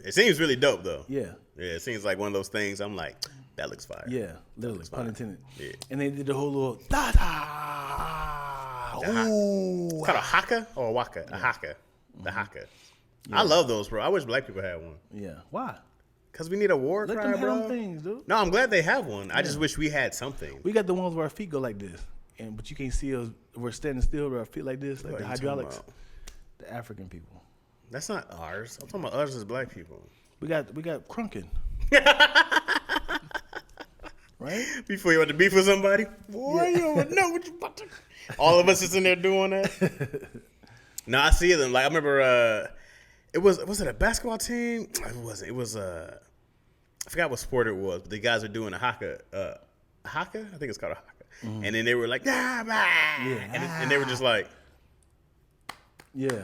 It seems really dope though. Yeah. Yeah, it seems like one of those things. I'm like, that looks fire. Yeah, literally, pun intended. Yeah. And they did the whole little da-da. Ooh. It's called a haka or a waka? A haka. The haka. Yeah. I love those, bro. I wish black people had one. Yeah. Why? Because we need a war cry, Let them bro. have them things, dude. No, I'm glad they have one. I just wish we had something. We got the ones where our feet go like this, but you can't see us. We're standing still with our feet like this, like the hydraulics. The African people. That's not ours. I'm talking about us as black people. We got crunking. Right? Before you want to beef with somebody, boy, you don't know what you about to. All of us is in there doing that. No, I see them. Like I remember, it was it a basketball team? It wasn't. It was I forgot what sport it was, but the guys were doing a haka. Haka? I think it's called a haka. Mm-hmm. And then they were like, and they were just like, yeah.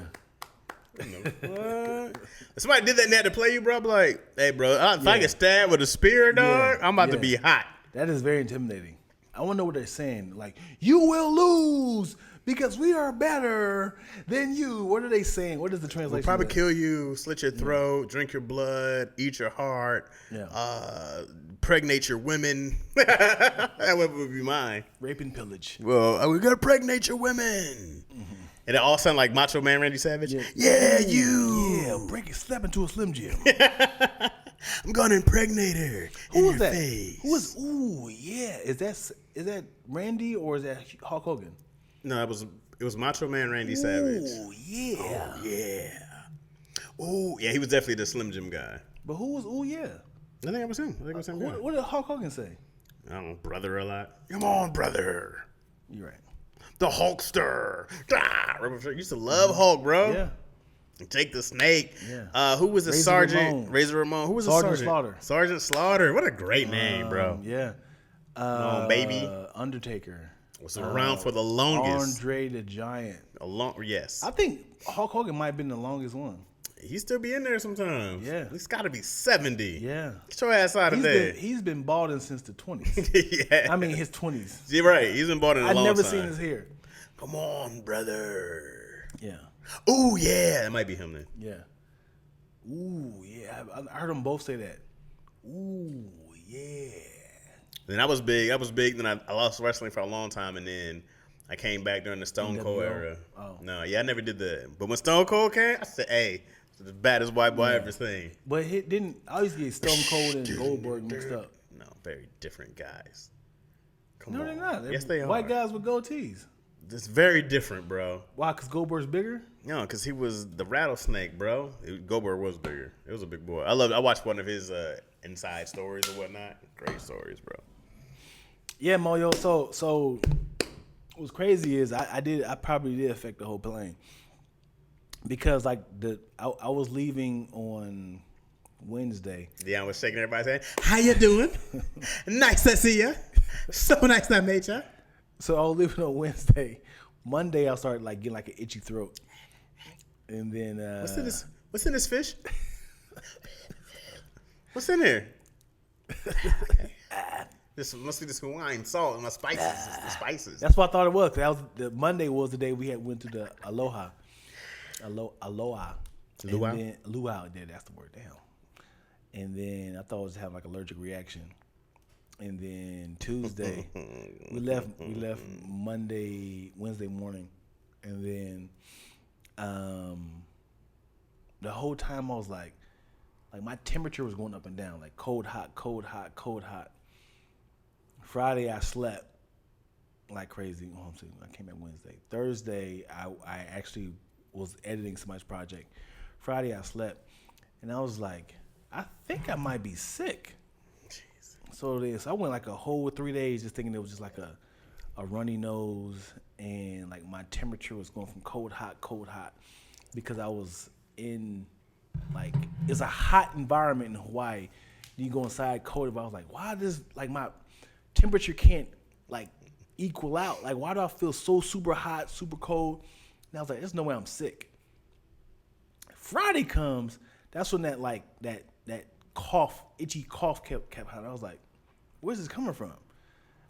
What? Somebody did that and had to play you, bro. I'm like, hey, bro, if I get stabbed with a spear, dog, I'm about to be hot. That is very intimidating. I want to know what they're saying. Like, you will lose because we are better than you. What are they saying? What is the translation? We'll probably kill you, slit your throat, drink your blood, eat your heart, pregnate your women. That would be mine. Rape and pillage. Well, we're going to pregnate your women. Mm-hmm. And it all sound like Macho Man Randy Savage. Yeah, you. Yeah, slap into a Slim Jim. I'm going to impregnate her. Who was that? Who was? Ooh, yeah. Is that Randy or is that Hulk Hogan? No, it was Macho Man Randy Savage. Ooh, yeah. Oh, yeah. Oh, yeah. He was definitely the Slim Jim guy. But who was? Ooh, yeah. I think it was him. What did Hulk Hogan say? I don't know, brother a lot. Come on, brother. You're right. The Hulkster. I used to love Hulk, bro. Yeah. Take the snake. Yeah. Who was the sergeant? Razor Ramon. Who was the sergeant? Slaughter. Sergeant Slaughter. What a great name, bro. Yeah. Baby. Undertaker. Was around for the longest. Andre the Giant. Yes. I think Hulk Hogan might have been the longest one. He still be in there sometimes. Yeah. He's got to be 70. Yeah. Get your ass out of there. He's been balding since the 20s. Yeah. I mean, his 20s. You're right. He's been balding a long time. I've never seen his hair. Come on, brother. Yeah. Ooh, yeah. That might be him then. Yeah. Ooh, yeah. I heard them both say that. Ooh, yeah. Then I was big. Then I lost wrestling for a long time, and then I came back during the Stone Cold era. Oh. No, yeah, I never did that. But when Stone Cold came, I said, hey, it's the baddest white boy I ever seen. But I used to get Stone Cold and Goldberg mixed up. No, very different guys. Come on. They're not. Yes, they are. White guys with goatees. It's very different, bro. Why? Because Goldberg's bigger? No, because he was the rattlesnake, bro. Goldberg was bigger. It was a big boy. I watched one of his inside stories or whatnot. Great stories, bro. Yeah, Moyo. So what's crazy is I probably did affect the whole plane because like I was leaving on Wednesday. Dion was shaking everybody's hand. How you doing? Nice to see you. So nice to meet you. So I was leaving on Wednesday. Monday I started like getting like an itchy throat, and then what's in this fish? What's in here? This must be this Hawaiian salt and my spices. It's the spices. That's what I thought it was. The Monday was the day we went to the Aloha. Luau. Luau. Yeah, that's the word. Damn. And then I thought I was having like allergic reaction. And then Tuesday, we left Wednesday morning, and then the whole time I was like my temperature was going up and down, like cold, hot, cold, hot, cold, hot. Friday I slept like crazy. I came back Wednesday. Thursday I actually was editing somebody's project. Friday I slept, and I was like, I think I might be sick. So I went like a whole 3 days just thinking it was just like a runny nose, and like my temperature was going from cold, hot, because I was in like, it's a hot environment in Hawaii. You go inside cold, but I was like, why does like my temperature can't like, equal out? Like, why do I feel so super hot, super cold? And I was like, there's no way I'm sick. Friday comes, that's when that cough, itchy cough kept happening. I was like, where's this coming from?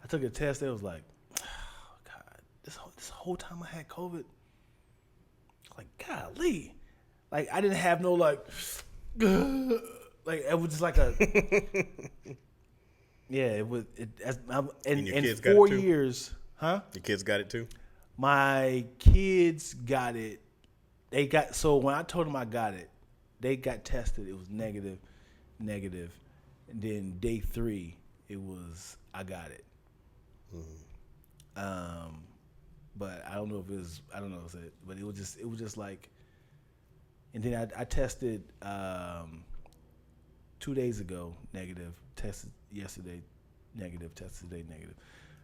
I took a test. It was like, oh God, this whole time I had COVID. Like, golly. Like, I didn't have no like it was just like a yeah. It was in 4 years, huh? Your kids got it too. My kids got it. So when I told them I got it, they got tested. It was negative, and then day 3, it was I got it. But I don't know if it was. I don't know if it. But it was just like. And then I tested 2 days ago, negative. Tested yesterday, negative. Tested today, negative.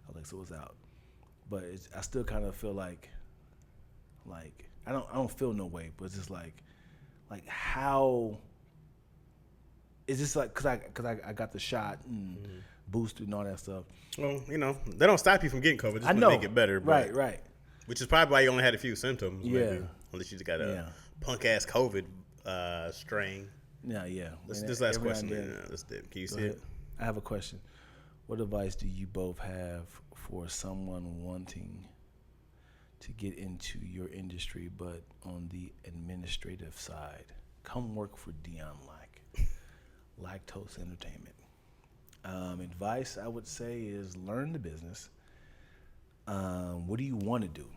I was like, so it's out. But I still kind of feel like I don't feel no way. But it's just like how. It's just like because I got the shot and boosted and all that stuff. Well, they don't stop you from getting COVID. Just make it better. But, right. Which is probably why you only had a few symptoms. Yeah. Maybe, unless you just got a punk ass COVID strain. Yeah. This last question. Can you see it? I have a question. What advice do you both have for someone wanting to get into your industry, but on the administrative side? Come work for Dion Lactose Entertainment. Advice I would say is learn the business. What do you want to do?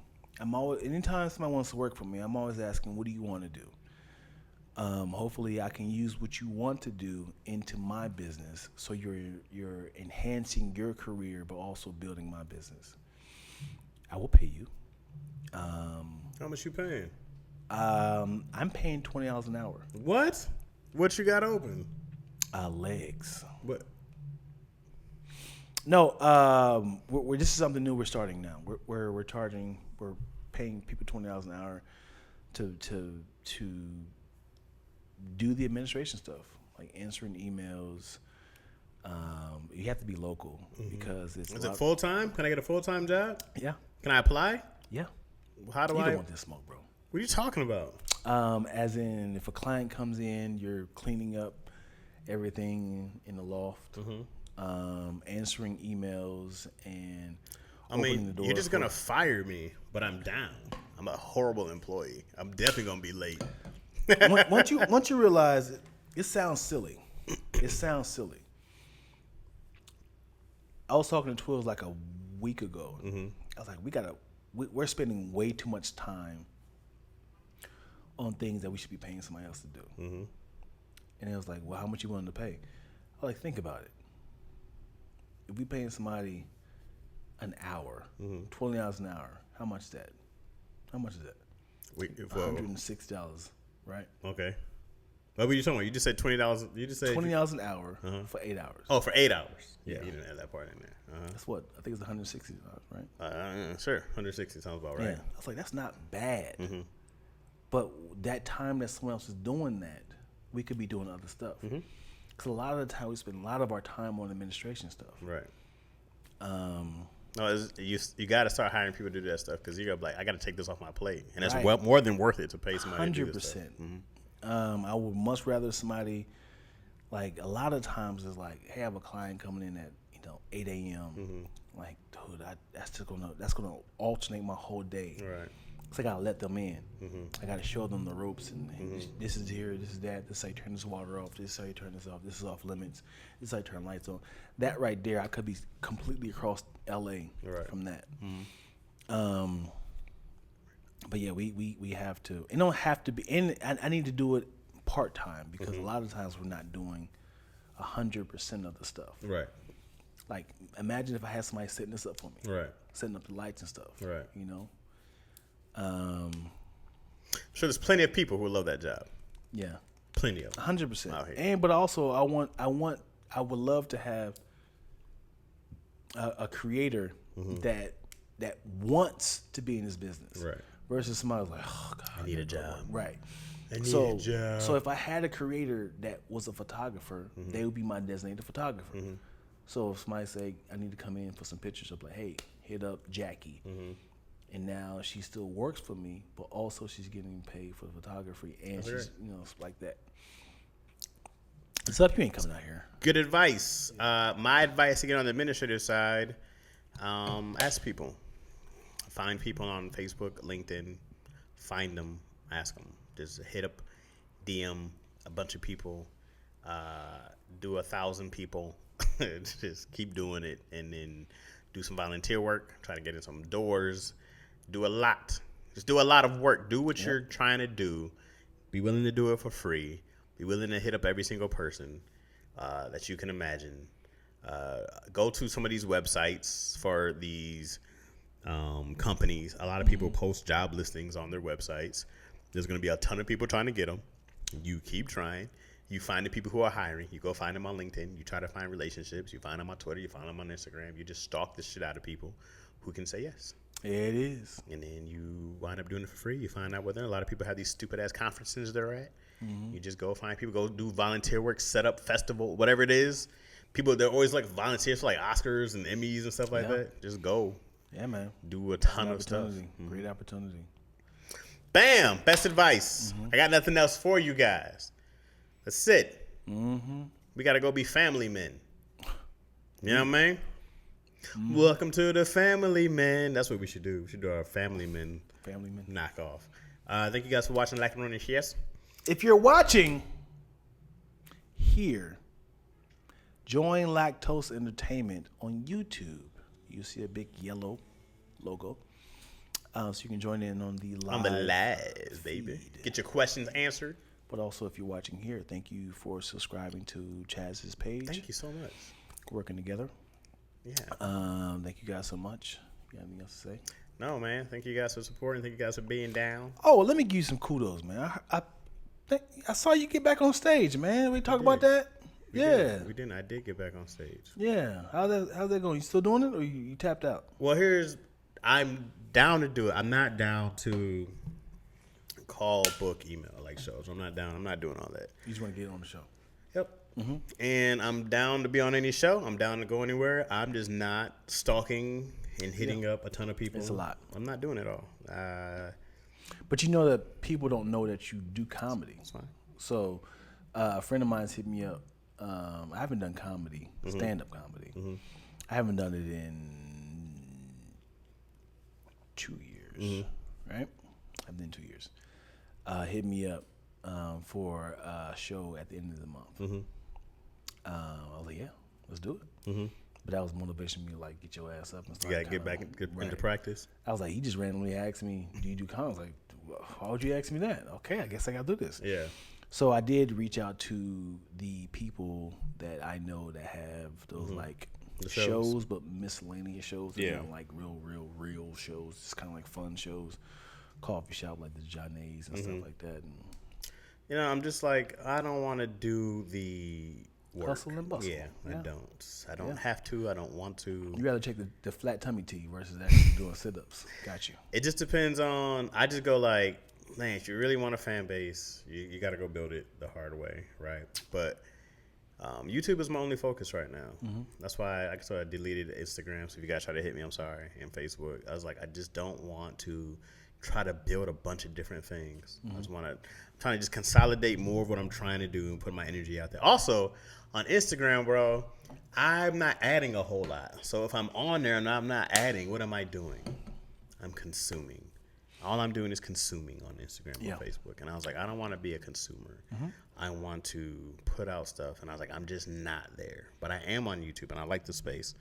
Anytime somebody wants to work for me, I'm always asking, what do you want to do? Hopefully I can use what you want to do into my business, so you're enhancing your career, but also building my business. I will pay you. How much you paying? I'm paying $20 an hour. What? What you got open? Legs. What? No, this is something new we're starting now. We're paying people $20 an hour to do the administration stuff, like answering emails. You have to be local because it's. Is it full time? Can I get a full time job? Yeah. Can I apply? Yeah. How do you I? You don't want this smoke, bro. What are you talking about? As in, if a client comes in, you're cleaning up everything in the loft. Answering emails and opening the door. You're just gonna fire me, but I'm down. I'm a horrible employee. I'm definitely gonna be late. once you realize it sounds silly. It sounds silly. I was talking to Twills like a week ago. I was like, we're spending way too much time on things that we should be paying somebody else to do. And it was like, well, how much you willing to pay? I was like, think about it. If we paying somebody an hour, $20 an hour, how much is that? How much is that? $106, right? Okay. What were you talking about? You just said $20. You just said $20 an hour for 8 hours. Oh, for 8 hours. Yeah, you didn't add that part in there. That's what I think it's $160, right? Sure, 160 sounds about right. Yeah, I was like, that's not bad. But that time that someone else is doing that, we could be doing other stuff. Because a lot of the time we spend a lot of our time on administration stuff. Right. No, you got to start hiring people to do that stuff because you're like, I got to take this off my plate, and it's more than worth it to pay somebody 100%. To do this stuff. I would much rather somebody, like a lot of times it's like, hey, I have a client coming in at 8 a.m. Like, dude, that's gonna alternate my whole day. Right. So I gotta let them in. I gotta show them the ropes and this is here, this is that. This is how you turn this water off. This is how you turn this off. This is off limits. This is how you turn lights on. That right there, I could be completely across LA from that. But yeah, we have to. It don't have to be. And I need to do it part time because a lot of times we're not doing 100% of the stuff. Right. Like, imagine if I had somebody setting this up for me. Right. Setting up the lights and stuff. Right. I'm sure there's plenty of people who love that job. Yeah. Plenty of them. 100%. But also I would love to have a creator that wants to be in this business. Right. Versus somebody who's like, oh God, I need a job. Right. I need a job. So if I had a creator that was a photographer, they would be my designated photographer. So if somebody say, I need to come in for some pictures, I'll be like, hey, hit up Jackie. And now she still works for me, but also she's getting paid for the photography, and she's, like that. What's up? You ain't coming out here. Good advice. My advice, again, on the administrative side, ask people. Find people on Facebook, LinkedIn. Find them. Ask them. Just hit up, DM a bunch of people. Do 1,000 people. Just keep doing it, and then do some volunteer work. Try to get in some doors. Do a lot. Just do a lot of work. Do what you're trying to do. Be willing to do it for free. Be willing to hit up every single person that you can imagine. Go to some of these websites for these companies. A lot of people post job listings on their websites. There's going to be a ton of people trying to get them. You keep trying. You find the people who are hiring. You go find them on LinkedIn. You try to find relationships. You find them on Twitter. You find them on Instagram. You just stalk the shit out of people who can say yes. Yeah, it is. And then you wind up doing it for free. You find out whether a lot of people have these stupid ass conferences they're at. You just go find people, go do volunteer work, set up festival, whatever it is. People, they're always like volunteers for like Oscars and Emmys and stuff like that. Just go. Yeah, man. Do a ton of stuff. Great opportunity. Bam! Best advice. I got nothing else for you guys. That's it. We got to go be family men. You know what I mean? Welcome to the family men. That's what we should do. We should do our family men knockoff. Thank you guys for watching Lackaroni Chaz. If you're watching here, join Lactose Entertainment on YouTube. You see a big yellow logo. So you can join in on the live baby. Get your questions answered. But also, if you're watching here, thank you for subscribing to Chaz's page. Thank you so much. Working together. Yeah. Thank you guys so much. You got anything else to say? No, man. Thank you guys for supporting. Thank you guys for being down. Oh, let me give you some kudos, man. I saw you get back on stage, man. We talk about that. We didn't. I did get back on stage. Yeah. How's that going? You still doing it, or you tapped out? Well, I'm down to do it. I'm not down to call, book, email like shows. I'm not down. I'm not doing all that. You just want to get on the show. Yep. And I'm down to be on any show. I'm down to go anywhere. I'm just not stalking and hitting up a ton of people. It's a lot. I'm not doing it all. But you know that people don't know that you do comedy. That's fine. So a friend of mine's hit me up. I haven't done comedy, stand-up comedy. I haven't done it in 2 years, right? I've done 2 years. Hit me up for a show at the end of the month. I was like, yeah, let's do it. But that was motivation me to like get your ass up and start. You gotta get back into practice. I was like, he just randomly asked me, do you do comedy? I was like, why would you ask me that? Okay, I guess I gotta do this. Yeah. So I did reach out to the people that I know that have those like shows, but miscellaneous shows. Yeah. Like real shows. Just kind of like fun shows. Coffee shop like the Johnny's and stuff like that. And, you know, I'm just like, I don't want to do the work. Hustle and bustle. Yeah, I don't have to. I don't want to. You rather check the flat tummy tea versus actually doing sit-ups. Got you. It just depends on, I just go like, man, if you really want a fan base, you got to go build it the hard way, right? But YouTube is my only focus right now. That's why I sort of deleted Instagram. So if you guys try to hit me, I'm sorry. And Facebook, I was like, I just don't want to try to build a bunch of different things. I'm trying to just consolidate more of what I'm trying to do and put my energy out there. Also, on Instagram, bro, I'm not adding a whole lot. So if I'm on there and I'm not adding, what am I doing? I'm consuming. All I'm doing is consuming on Instagram and Facebook. And I was like, I don't want to be a consumer. I want to put out stuff. And I was like, I'm just not there. But I am on YouTube, and I like the space.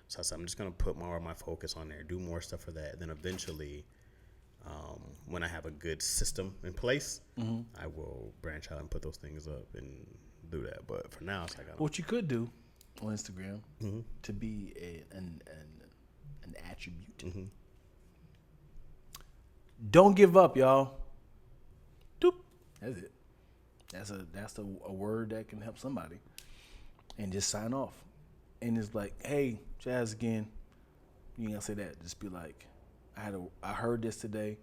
So I said, I'm just going to put more of my focus on there, do more stuff for that. Then eventually, when I have a good system in place, I will branch out and put those things up and do that. But for now, it's like, what you could do on Instagram to be an attribute. Don't give up, y'all. Doop. That's it. That's a word that can help somebody. And just sign off. And it's like, hey, Chaz again. You ain't gotta say that. Just be like, I heard this today.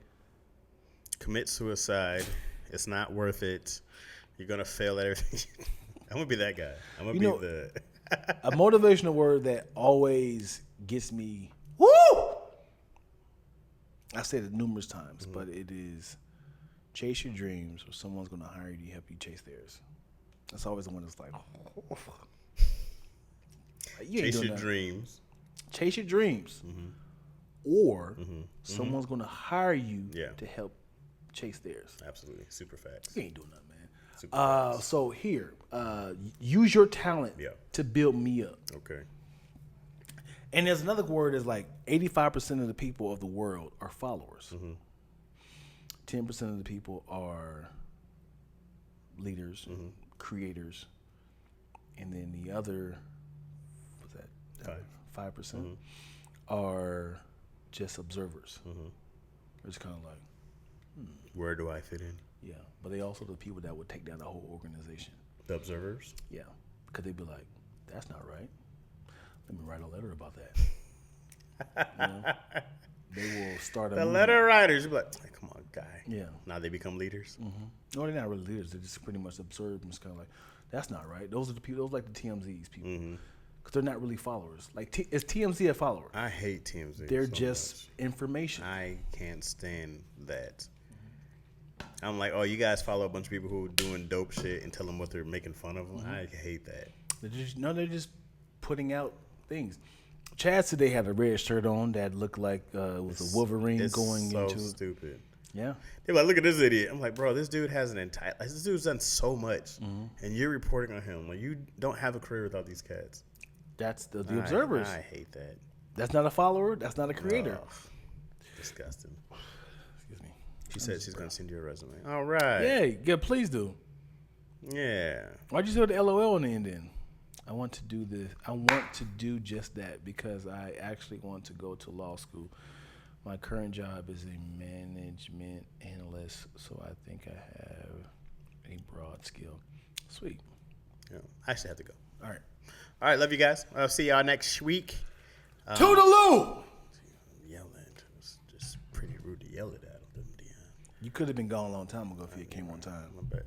Commit suicide. It's not worth it. You're gonna fail at everything. I'm gonna be that guy. I'm gonna be the. A motivational word that always gets me. Woo! I said it numerous times, but it is chase your dreams, or someone's going to hire you to help you chase theirs. That's always the one that's like, oh. You ain't chase doing your that. dreams. Chase your dreams, or someone's going to hire you to help chase theirs. Absolutely, super facts. You ain't doing nothing, man. So here, use your talent to build me up. Okay. And there's another word is like 85% of the people of the world are followers. 10% of the people are leaders, creators, and then the other, what's that? 5% are just observers. It's kind of like, where do I fit in? yeah, but they also the people that would take down the whole organization. The observers? Yeah, because they'd be like, that's not right. Let me write a letter about that. You know? They will start a The movement. letter writers, you're like, hey, come on, guy. Yeah. Now they become leaders. No, they're not really leaders. They're just pretty much observed and it's kind of like, that's not right. Those are the people. Those are like the TMZs people, because they're not really followers. Like, is TMZ a follower? I hate TMZ. They're so just much. information. I can't stand that. I'm like, oh, you guys follow a bunch of people who are doing dope shit and tell them what they're making fun of them. I hate that. They're just putting out things. Chaz today had a red shirt on that looked like it was a Wolverine going so into it. stupid. Yeah. They're like, look at this idiot. I'm like, bro, this dude has an entire. This dude's done so much, and you're reporting on him. Like, you don't have a career without these cats. That's the observers. I hate that. That's not a follower. That's not a creator. Oh, disgusting. Excuse me. She said she's gonna send you a resume. All right. Yeah, please do. Yeah. Why'd you say the LOL on the end then? I want to do this. I want to do just that because I actually want to go to law school. My current job is a management analyst, so I think I have a broad skill. Sweet. Yeah. I actually have to go. All right. All right. Love you guys. I'll see y'all next week. Toodaloo! Yelling. It was just pretty rude to yell it at them. You could have been gone a long time ago if you came on time. My bad.